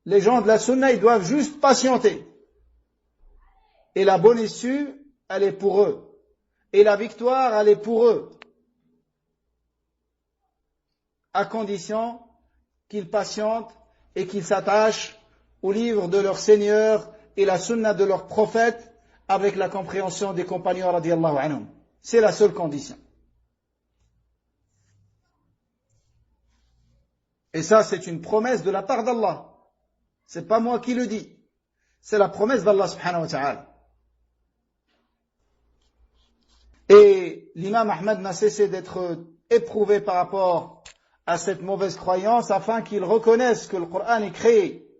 Les gens de la Sunna, ils doivent juste patienter. Et la bonne issue, elle est pour eux. Et la victoire, elle est pour eux. À condition qu'ils patientent et qu'ils s'attachent au livre de leur Seigneur et la sunna de leur prophète avec la compréhension des compagnons radiyallahu anhum. C'est la seule condition. Et ça, c'est une promesse de la part d'Allah. C'est pas moi qui le dis. C'est la promesse d'Allah subhanahu wa ta'ala. Et l'imam Ahmad n'a cessé d'être éprouvé par rapport à cette mauvaise croyance afin qu'il reconnaisse que le Coran est créé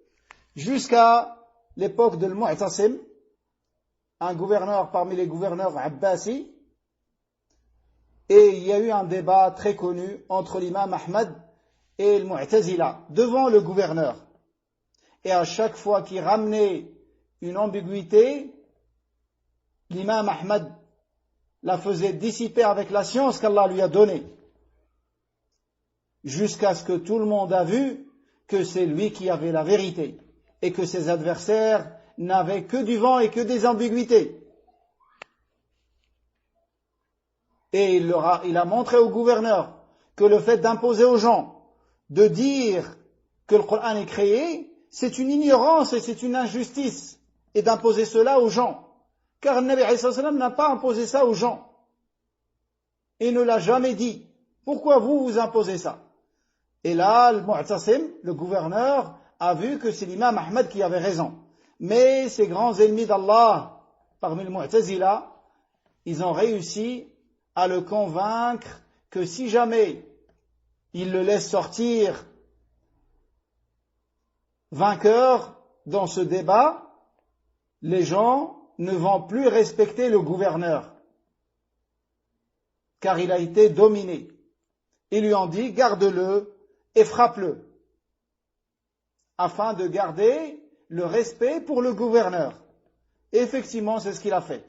jusqu'à l'époque de Al-Mu'tasim, un gouverneur parmi les gouverneurs abbasi. Et il y a eu un débat très connu entre l'imam Ahmad et le Mu'tazila devant le gouverneur. Et à chaque fois qu'il ramenait une ambiguïté, l'imam Ahmad la faisait dissiper avec la science qu'Allah lui a donnée. Jusqu'à ce que tout le monde a vu que c'est lui qui avait la vérité et que ses adversaires n'avaient que du vent et que des ambiguïtés. Et il a montré au gouverneur que le fait d'imposer aux gens de dire que le Coran est créé, c'est une ignorance et c'est une injustice, et d'imposer cela aux gens. Car le Nabi sallallahu alayhi wa sallam n'a pas imposé ça aux gens. Et ne l'a jamais dit. Pourquoi vous imposez ça? Et là, le Mu'tasim, le gouverneur, a vu que c'est l'imam Ahmad qui avait raison. Mais ces grands ennemis d'Allah, parmi le Mu'tazila, ils ont réussi à le convaincre que si jamais il le laisse sortir vainqueur dans ce débat, les gens ne vont plus respecter le gouverneur, car il a été dominé. Ils lui ont dit, garde-le et frappe-le, afin de garder le respect pour le gouverneur. Et effectivement, c'est ce qu'il a fait.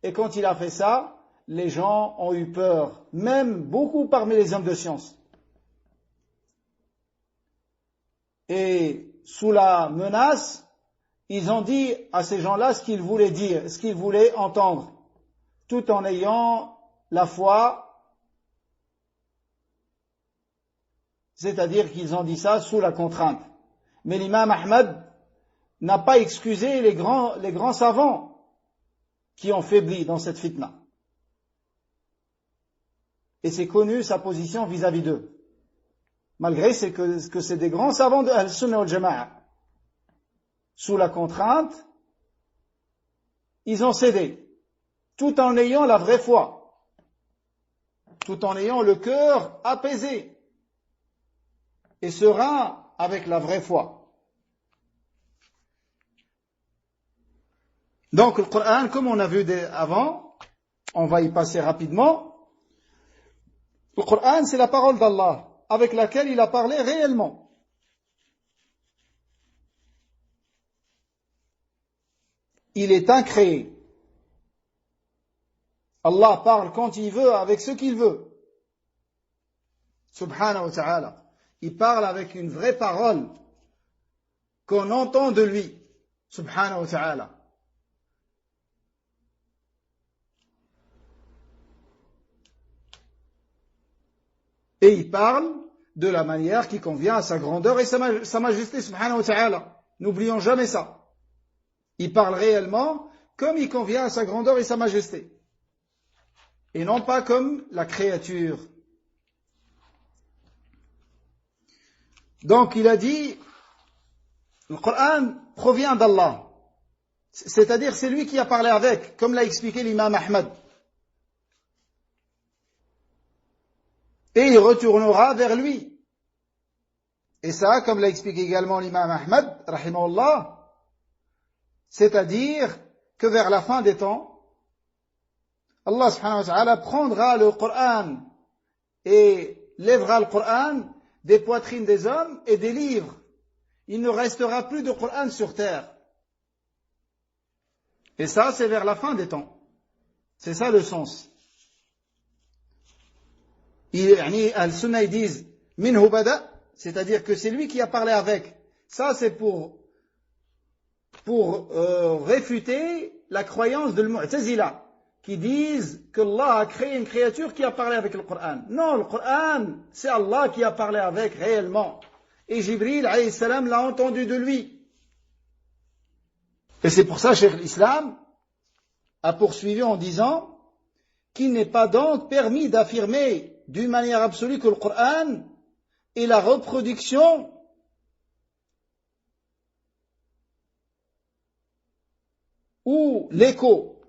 Et quand il a fait ça, les gens ont eu peur, même beaucoup parmi les hommes de science. Et sous la menace, ils ont dit à ces gens-là ce qu'ils voulaient dire, ce qu'ils voulaient entendre, tout en ayant la foi, c'est-à-dire qu'ils ont dit ça sous la contrainte. Mais l'imam Ahmad n'a pas excusé les grands savants qui ont faibli dans cette fitna. Et c'est connu sa position vis-à-vis d'eux. Malgré que c'est des grands savants de Al-Sunnah wal-Jama'a. Sous la contrainte, ils ont cédé, tout en ayant la vraie foi, tout en ayant le cœur apaisé et serein avec la vraie foi. Donc le Coran, comme on a vu avant, on va y passer rapidement. Le Coran, c'est la parole d'Allah, avec laquelle il a parlé réellement. Il est incréé. Allah parle quand il veut, avec ce qu'il veut. Subhanahu wa ta'ala. Il parle avec une vraie parole qu'on entend de lui. Subhanahu wa ta'ala. Et il parle de la manière qui convient à sa grandeur et sa majesté, subhanahu wa ta'ala. N'oublions jamais ça. Il parle réellement comme il convient à sa grandeur et sa majesté. Et non pas comme la créature. Donc il a dit, le Coran provient d'Allah. C'est-à-dire c'est lui qui a parlé avec, comme l'a expliqué l'imam Ahmad. Et il retournera vers lui. Et ça, comme l'a expliqué également l'imam Ahmad, rahimahullah, c'est-à-dire que vers la fin des temps, Allah subhanahu wa ta'ala prendra le Coran et lèvera le Coran des poitrines des hommes et des livres. Il ne restera plus de Coran sur terre. Et ça, c'est vers la fin des temps. C'est ça le sens. Al-Sunnah, ils disent minhu bada, c'est-à-dire que c'est lui qui a parlé avec. Ça, c'est pour réfuter la croyance de l'Mu'tazila, qui disent qu'Allah a créé une créature qui a parlé avec le Coran. Non, le Coran, c'est Allah qui a parlé avec réellement. Et Jibril, alayhi salam, l'a entendu de lui. Et c'est pour ça que Cheikh l'Islam a poursuivi en disant qu'il n'est pas donc permis d'affirmer d'une manière absolue que le Coran est la reproduction ou l'écho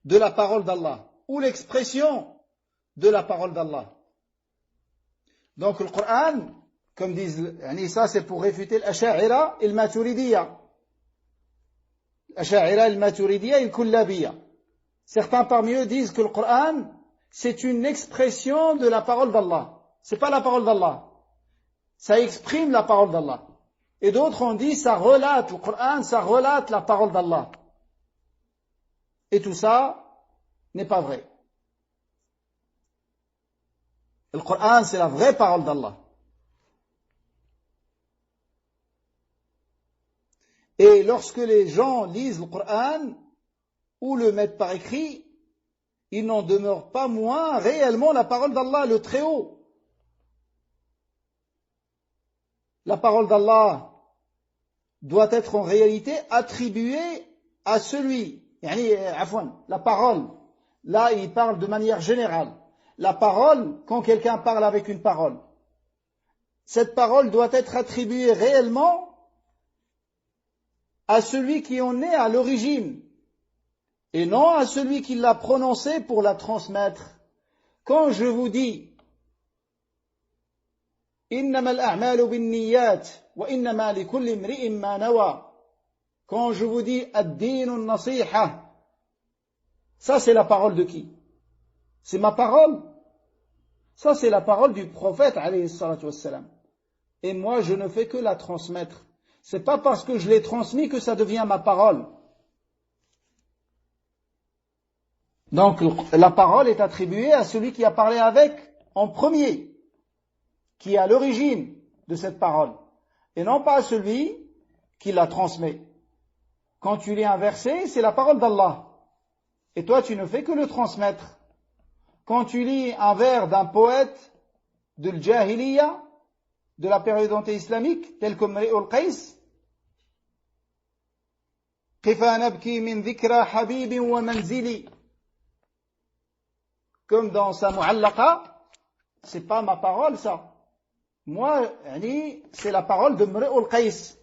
de la parole d'Allah, ou l'expression de la parole d'Allah. Donc le Coran, comme disent, ça c'est pour réfuter l'Asha'ira et le Maturidiyya. L'Asha'ira et le Maturidiyya et le Kullabiyya. Certains parmi eux disent que le Coran, c'est une expression de la parole d'Allah. C'est pas la parole d'Allah. Ça exprime la parole d'Allah. Et d'autres ont dit, ça relate, le Coran, ça relate la parole d'Allah. Et tout ça n'est pas vrai. Le Coran, c'est la vraie parole d'Allah. Et lorsque les gens lisent le Coran ou le mettent par écrit, il n'en demeure pas moins réellement la parole d'Allah, le Très-Haut. La parole d'Allah doit être en réalité attribuée à celui. La parole, là il parle de manière générale. La parole, quand quelqu'un parle avec une parole, cette parole doit être attribuée réellement à celui qui en est à l'origine. et non à celui qui l'a prononcé pour la transmettre. Quand je vous dis إنما الأعمال بالنيات وإنما لكل امرئ ما نوى, quand je vous dis الدين النصيحة, ça c'est la parole de qui? C'est ma parole. Ça c'est la parole du prophète alayhi salatu wassalam. Et moi je ne fais que la transmettre. C'est pas parce que je l'ai transmis que ça devient ma parole. Donc la parole est attribuée à celui qui a parlé avec en premier, qui est à l'origine de cette parole, et non pas à celui qui la transmet. Quand tu lis un verset, c'est la parole d'Allah, et toi tu ne fais que le transmettre. Quand tu lis un vers d'un poète de l'Jahiliya, de la période anté-islamique, tel que Mri'ul Qais, Qifa nabki min dhikra habibin wa manzili, comme dans sa mu'allaqa, c'est pas ma parole ça. Moi, c'est la parole de Mri'ul Qais,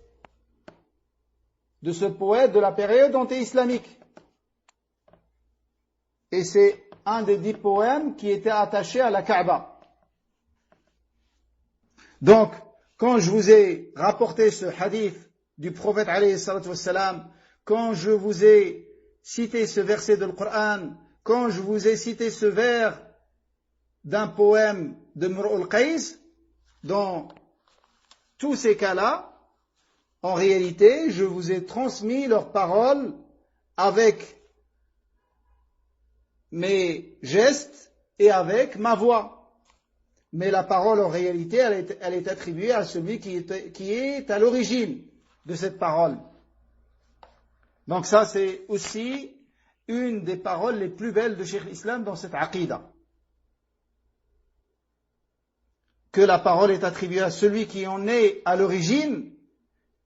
de ce poète de la période anté-islamique. Et c'est un des 10 poèmes qui était attaché à la Kaaba. Donc, quand je vous ai rapporté ce hadith du prophète alayhi salatu wassalam, quand je vous ai cité ce verset de l'Qur'an, quand je vous ai cité ce vers d'un poème de Mri'ul Qais, dans tous ces cas-là, en réalité, je vous ai transmis leurs paroles avec mes gestes et avec ma voix. Mais la parole, en réalité, elle est attribuée à celui qui est à l'origine de cette parole. Donc ça, c'est aussi une des paroles les plus belles de Cheikh l'Islam dans cette aqida. Que la parole est attribuée à celui qui en est à l'origine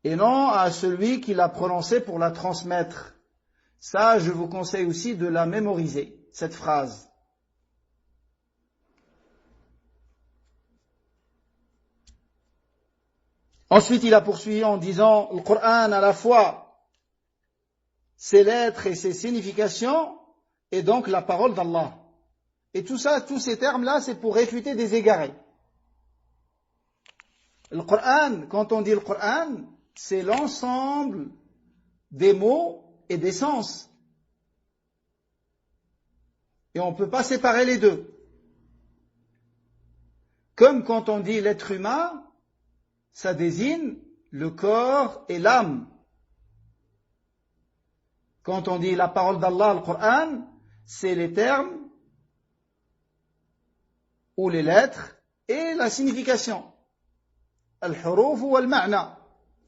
et non à celui qui l'a prononcée pour la transmettre. Ça, je vous conseille aussi de la mémoriser, cette phrase. Ensuite, il a poursuivi en disant, le Coran à la fois ses lettres et ses significations, et donc la parole d'Allah. Et tout ça, tous ces termes-là, c'est pour réfuter des égarés. Le Coran, quand on dit le Coran, c'est l'ensemble des mots et des sens. Et on ne peut pas séparer les deux. Comme quand on dit l'être humain, ça désigne le corps et l'âme. Quand on dit la parole d'Allah, le Coran, c'est les termes ou les lettres et la signification. Al-huruf ou al-ma'na,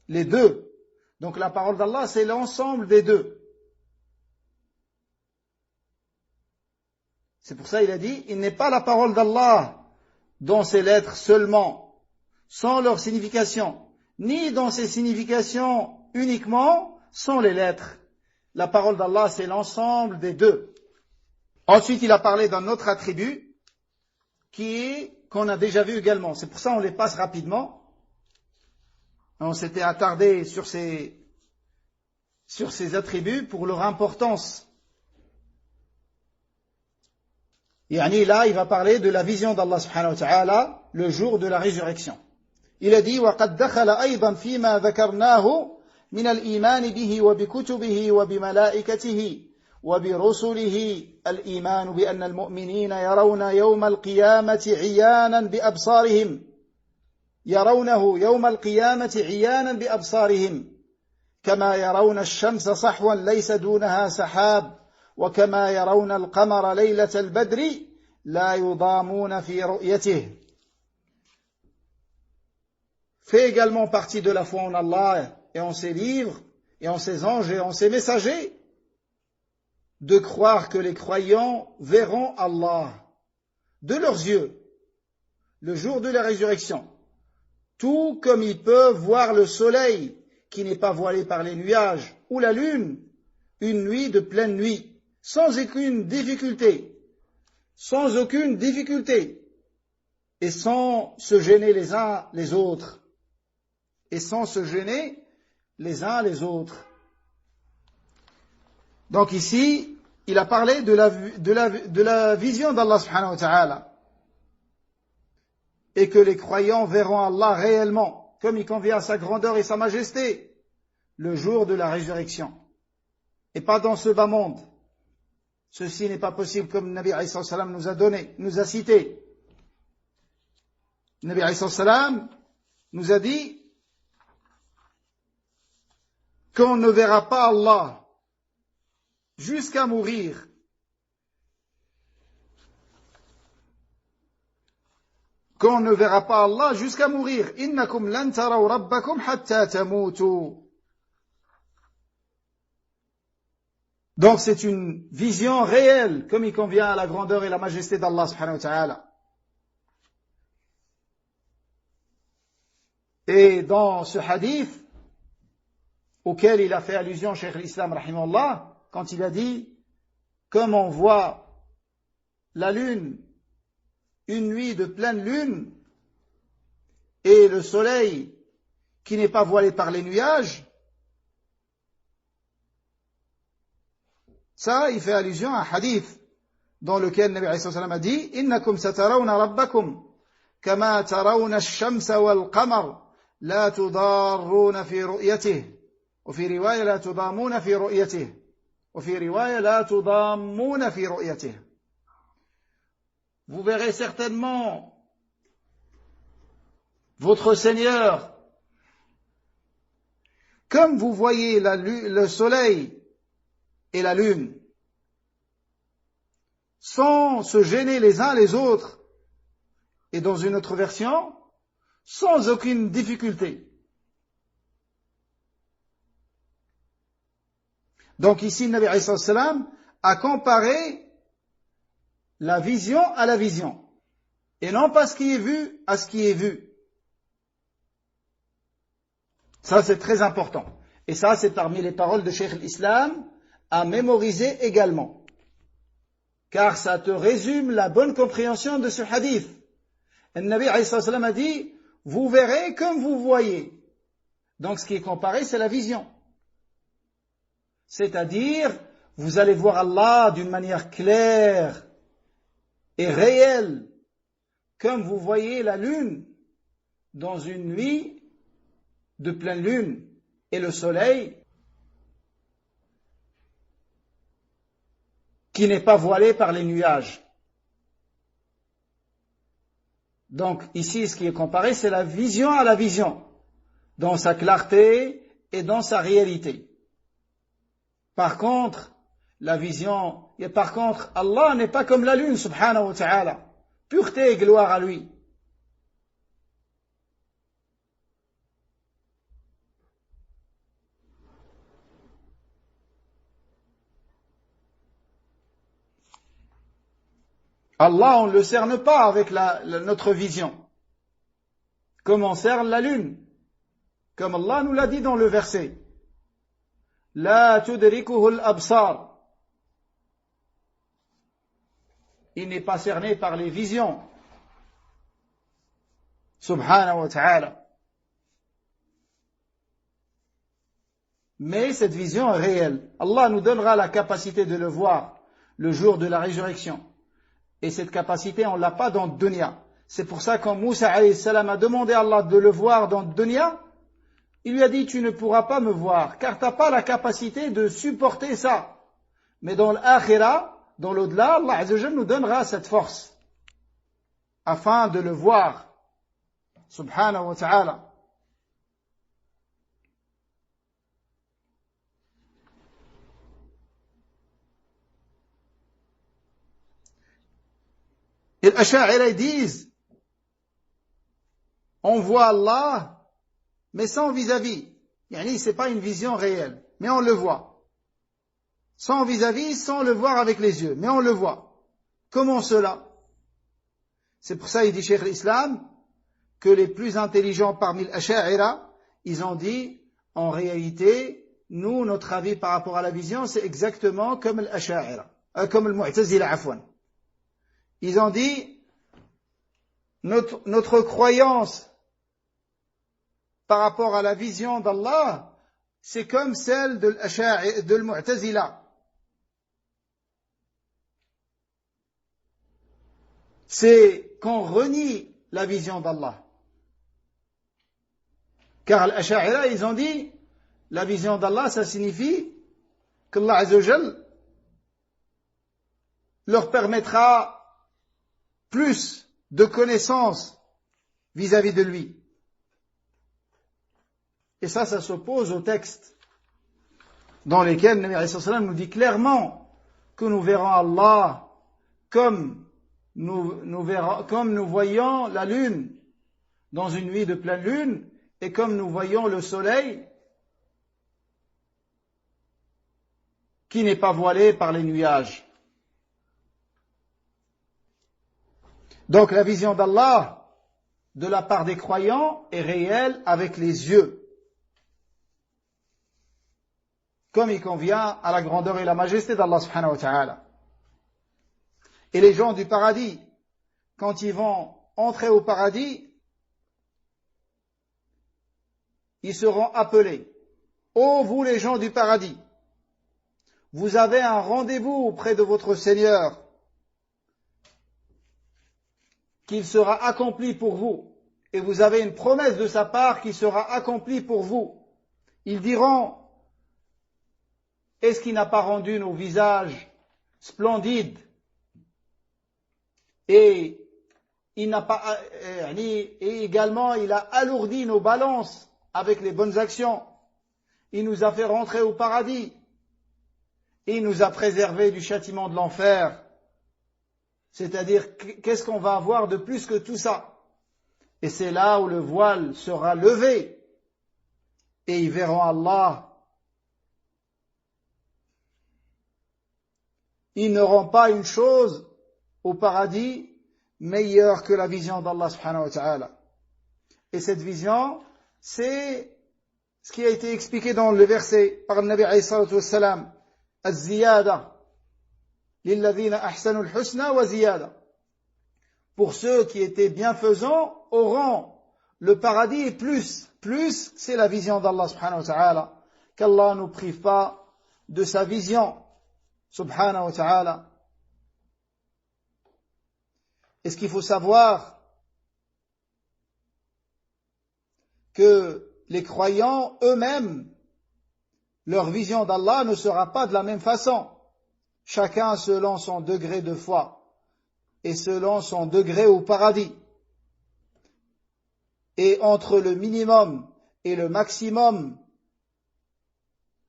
les deux. Donc la parole d'Allah, c'est l'ensemble des deux. C'est pour ça qu'il a dit, il n'est pas la parole d'Allah dans ses lettres seulement, sans leur signification, ni dans ses significations uniquement, sans les lettres. La parole d'Allah, c'est l'ensemble des deux. Ensuite, il a parlé d'un autre attribut qu'on a déjà vu également. C'est pour ça qu'on les passe rapidement. On s'était attardé sur ces attributs pour leur importance. Yani là, il va parler de la vision d'Allah subhanahu wa ta'ala le jour de la résurrection. Il a dit وَقَدْ دَخَلَ أَيْضًا فِيمَا ذَكَرْنَاهُ من الإيمان به وبكتبه وبملائكته وبرسله الإيمان بأن المؤمنين يرون يوم القيامة عيانا بأبصارهم يرونه يوم القيامة عيانا بأبصارهم كما يرون الشمس صحوا ليس دونها سحاب وكما يرون القمر ليلة البدر لا يضامون في رؤيته. Fait également partie de la foi en Allah et en ses livres, et en ses anges et en ses messagers, de croire que les croyants verront Allah de leurs yeux le jour de la résurrection, tout comme ils peuvent voir le soleil qui n'est pas voilé par les nuages, ou la lune, une nuit de pleine nuit, sans aucune difficulté, et sans se gêner les uns les autres. Donc ici, il a parlé de la vision d'Allah subhanahu wa ta'ala. Et que les croyants verront Allah réellement, comme il convient à sa grandeur et sa majesté, le jour de la résurrection. Et pas dans ce bas monde. Ceci n'est pas possible comme le Nabi alayhi salam nous a cité. Le Nabi alayhi salam nous a dit qu'on ne verra pas Allah jusqu'à mourir. Qu'on ne verra pas Allah jusqu'à mourir. Innakum lan taraw rabbakum hatta tamutu. Donc c'est une vision réelle, comme il convient à la grandeur et la majesté d'Allah subhanahu wa ta'ala. Et dans ce hadith, auquel il a fait allusion Cheikh l'Islam rahimahullah, quand il a dit, comme on voit la lune, une nuit de pleine lune, et le soleil qui n'est pas voilé par les nuages, ça, il fait allusion à un hadith dans lequel Nabi alayhi salam a dit Innakum satarawna rabbakum kama tarawna ash-shamsa wal-qamar la tudarruna fi ru'yatihi wa fi riwaya la tudamuna fi ru'yatihi wa fi riwaya la tudammuna fi ru'yatihi. Vous verrez certainement votre Seigneur comme vous voyez le soleil et la lune, sans se gêner les uns les autres, et dans une autre version, sans aucune difficulté. Donc ici, le Nabi alayhi salam a comparé la vision à la vision, et non pas ce qui est vu à ce qui est vu. Ça, c'est très important. Et ça, c'est parmi les paroles de Cheikh l'Islam à mémoriser également. Car ça te résume la bonne compréhension de ce hadith. Le Nabi alayhi salam a dit, vous verrez comme vous voyez. Donc ce qui est comparé, c'est la vision. C'est-à-dire, vous allez voir Allah d'une manière claire et réelle, comme vous voyez la lune dans une nuit de pleine lune et le soleil qui n'est pas voilé par les nuages. Donc ici, ce qui est comparé, c'est la vision à la vision, dans sa clarté et dans sa réalité. Par contre, Allah n'est pas comme la lune, subhanahu wa ta'ala. Pureté et gloire à lui. Allah, on ne le cerne pas avec notre vision, comme on cerne la lune, comme Allah nous l'a dit dans le verset. La tudrikuhu al-absar. Il n'est pas cerné par les visions, subhanahu wa ta'ala. Mais cette vision est réelle. Allah nous donnera la capacité de le voir le jour de la résurrection. Et cette capacité, on ne l'a pas dans le dunya. C'est pour ça quand Moussa alayhi salam a demandé à Allah de le voir dans le dunya, il lui a dit, tu ne pourras pas me voir, car tu n'as pas la capacité de supporter ça. Mais dans l'akhira, dans l'au-delà, Allah azza wa jalla nous donnera cette force, afin de le voir, subhanahu wa ta'ala. Et les Ash'ari disent, on voit Allah, mais sans vis-à-vis. Yani, c'est pas une vision réelle, mais on le voit. Sans vis-à-vis, sans le voir avec les yeux, mais on le voit. Comment cela? C'est pour ça, il dit Cheikh l'Islam, que les plus intelligents parmi les Ash'ari, ils ont dit, en réalité, nous, notre avis par rapport à la vision, c'est exactement comme l'Ash'ari, comme le Mu'tazila, afwan. Ils ont dit, notre croyance par rapport à la vision d'Allah, c'est comme celle de l'Mu'tazila. c'est qu'on renie la vision d'Allah. Car l'Ash'a'ira, ils ont dit, la vision d'Allah, ça signifie qu'Allah Azza wa Jal leur permettra plus de connaissances vis-à-vis de lui. Et ça s'oppose aux textes dans lesquels le Nabi alayhi salam nous dit clairement que nous verrons Allah comme nous voyons la lune dans une nuit de pleine lune et comme nous voyons le soleil qui n'est pas voilé par les nuages. Donc la vision d'Allah de la part des croyants est réelle avec les yeux, comme il convient à la grandeur et la majesté d'Allah subhanahu wa ta'ala. Et les gens du paradis, quand ils vont entrer au paradis, ils seront appelés. Ô vous les gens du paradis, vous avez un rendez-vous auprès de votre Seigneur, qu'il sera accompli pour vous, et vous avez une promesse de sa part qui sera accomplie pour vous. Ils diront, est-ce qu'il n'a pas rendu nos visages splendides et il n'a pas, et également il a alourdi nos balances avec les bonnes actions. Il nous a fait rentrer au paradis. Et il nous a préservés du châtiment de l'enfer. C'est-à-dire, qu'est-ce qu'on va avoir de plus que tout ça? Et c'est là où le voile sera levé. Et ils verront Allah. Ils n'auront pas une chose au paradis meilleure que la vision d'Allah subhanahu wa ta'ala. Et cette vision, c'est ce qui a été expliqué dans le verset par le Nabi alayhi salatu wassalam. Az-ziyada lilladhina ahsanu al-husna wa ziyada. Pour ceux qui étaient bienfaisants auront le paradis et plus. Plus, c'est la vision d'Allah subhanahu wa ta'ala. Qu'Allah ne nous prive pas de sa vision subhanahu wa ta'ala. Et ce qu'il faut savoir, que les croyants eux-mêmes, leur vision d'Allah ne sera pas de la même façon. Chacun selon son degré de foi et selon son degré au paradis. Et entre le minimum et le maximum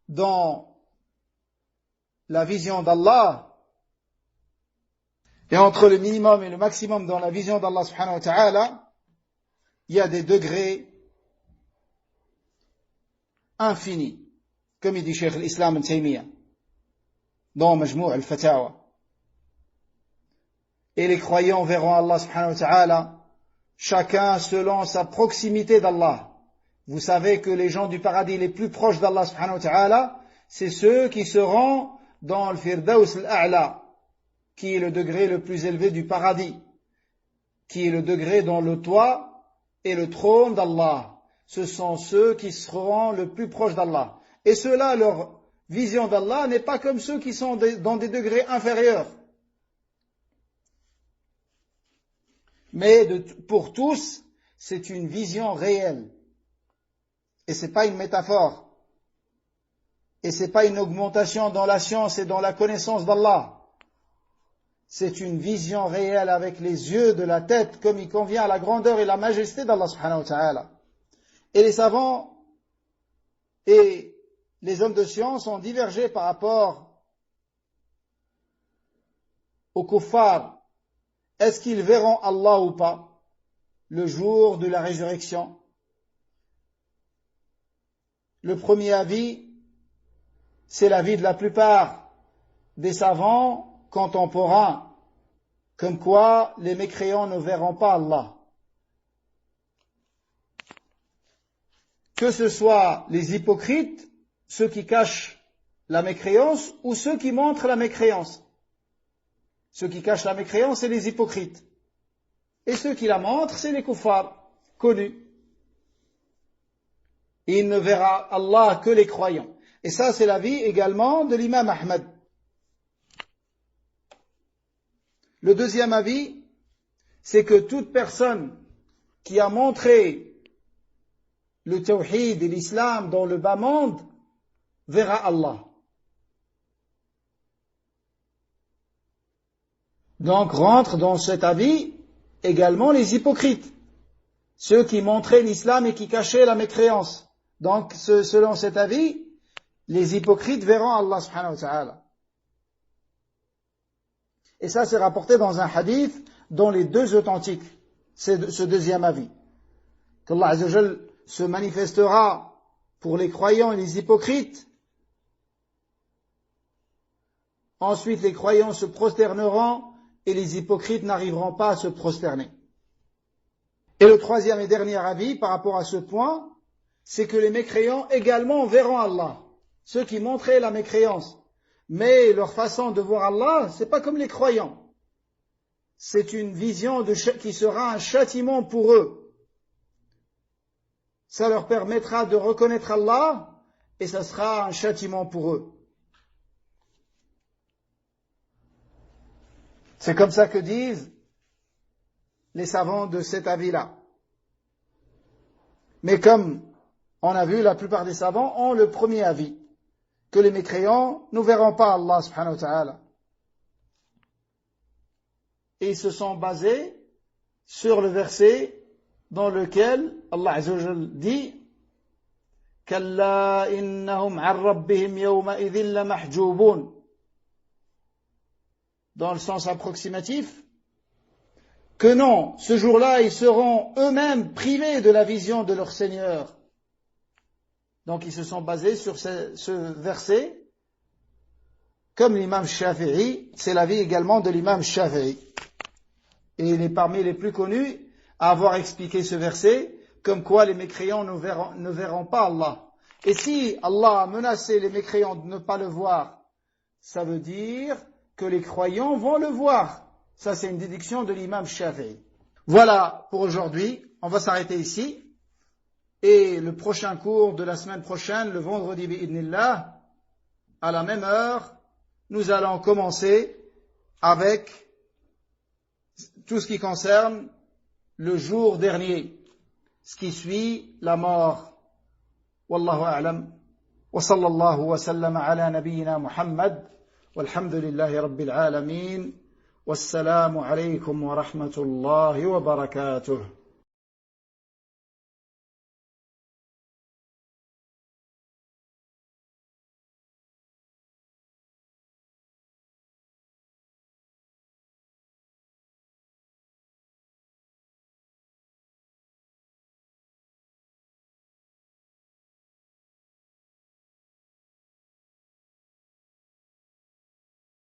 dans la vision d'Allah, et entre le minimum et le maximum dans la vision d'Allah subhanahu wa ta'ala, il y a des degrés infinis, comme il dit Cheikh l'Islam Ibn Taymiyyah dans Majmou' al-Fatawa. Et les croyants verront Allah subhanahu wa ta'ala, chacun selon sa proximité d'Allah. Vous savez que les gens du paradis les plus proches d'Allah subhanahu wa ta'ala, c'est ceux qui seront dans le Firdaus al-A'la, qui est le degré le plus élevé du paradis, qui est le degré dans le toit et le trône d'Allah. Ce sont ceux qui seront le plus proches d'Allah. Et ceux-là, leur vision d'Allah n'est pas comme ceux qui sont dans des degrés inférieurs. Mais pour tous, c'est une vision réelle. Et c'est pas une métaphore. Et c'est pas une augmentation dans la science et dans la connaissance d'Allah. C'est une vision réelle avec les yeux de la tête, comme il convient à la grandeur et la majesté d'Allah subhanahu wa ta'ala. Et les savants et les hommes de science ont divergé par rapport aux kuffars. Est-ce qu'ils verront Allah ou pas le jour de la résurrection? Le premier avis, c'est l'avis de la plupart des savants contemporains, comme quoi les mécréants ne verront pas Allah. Que ce soit les hypocrites, ceux qui cachent la mécréance, ou ceux qui montrent la mécréance. Ceux qui cachent la mécréance, c'est les hypocrites. Et ceux qui la montrent, c'est les kuffars, connus. Et il ne verra Allah que les croyants. Et ça, c'est l'avis également de l'imam Ahmad. Le deuxième avis, c'est que toute personne qui a montré le tawhid et l'islam dans le bas monde verra Allah. Donc rentrent dans cet avis également les hypocrites, ceux qui montraient l'islam et qui cachaient la mécréance. Donc selon cet avis, les hypocrites verront Allah subhanahu wa ta'ala. Et ça c'est rapporté dans un hadith dont les deux authentiques, c'est ce deuxième avis. Qu'Allah azza wa jal se manifestera pour les croyants et les hypocrites. Ensuite les croyants se prosterneront et les hypocrites n'arriveront pas à se prosterner. Et le troisième et dernier avis par rapport à ce point, c'est que les mécréants également verront Allah. Ceux qui montraient la mécréance. Mais leur façon de voir Allah, c'est pas comme les croyants. C'est une vision qui sera un châtiment pour eux. Ça leur permettra de reconnaître Allah et ça sera un châtiment pour eux. C'est comme ça que disent les savants de cet avis-là. Mais comme on a vu, la plupart des savants ont le premier avis, que les mécréants ne verront pas Allah subhanahu wa ta'ala. Et ils se sont basés sur le verset dans lequel Allah azza wa jalla dit Kalla innahum an rabbihim yawma idhin lamahjubun. Dans le sens approximatif, que non, ce jour-là, ils seront eux-mêmes privés de la vision de leur Seigneur. Donc ils se sont basés sur ce verset, comme l'imam Shafi'i, c'est l'avis également de l'imam Shafi'i. Et il est parmi les plus connus à avoir expliqué ce verset, comme quoi les mécréants ne verront pas Allah. Et si Allah a menacé les mécréants de ne pas le voir, ça veut dire que les croyants vont le voir. Ça, c'est une déduction de l'imam Shafi'i. Voilà pour aujourd'hui. On va s'arrêter ici. Et le prochain cours de la semaine prochaine, le vendredi bi'idnillah, à la même heure, nous allons commencer avec tout ce qui concerne le jour dernier, ce qui suit la mort. Wallahu a'lam. Wa sallallahu wa sallam ala nabiyyina Muhammad. والحمد لله رب العالمين والسلام عليكم ورحمة الله وبركاته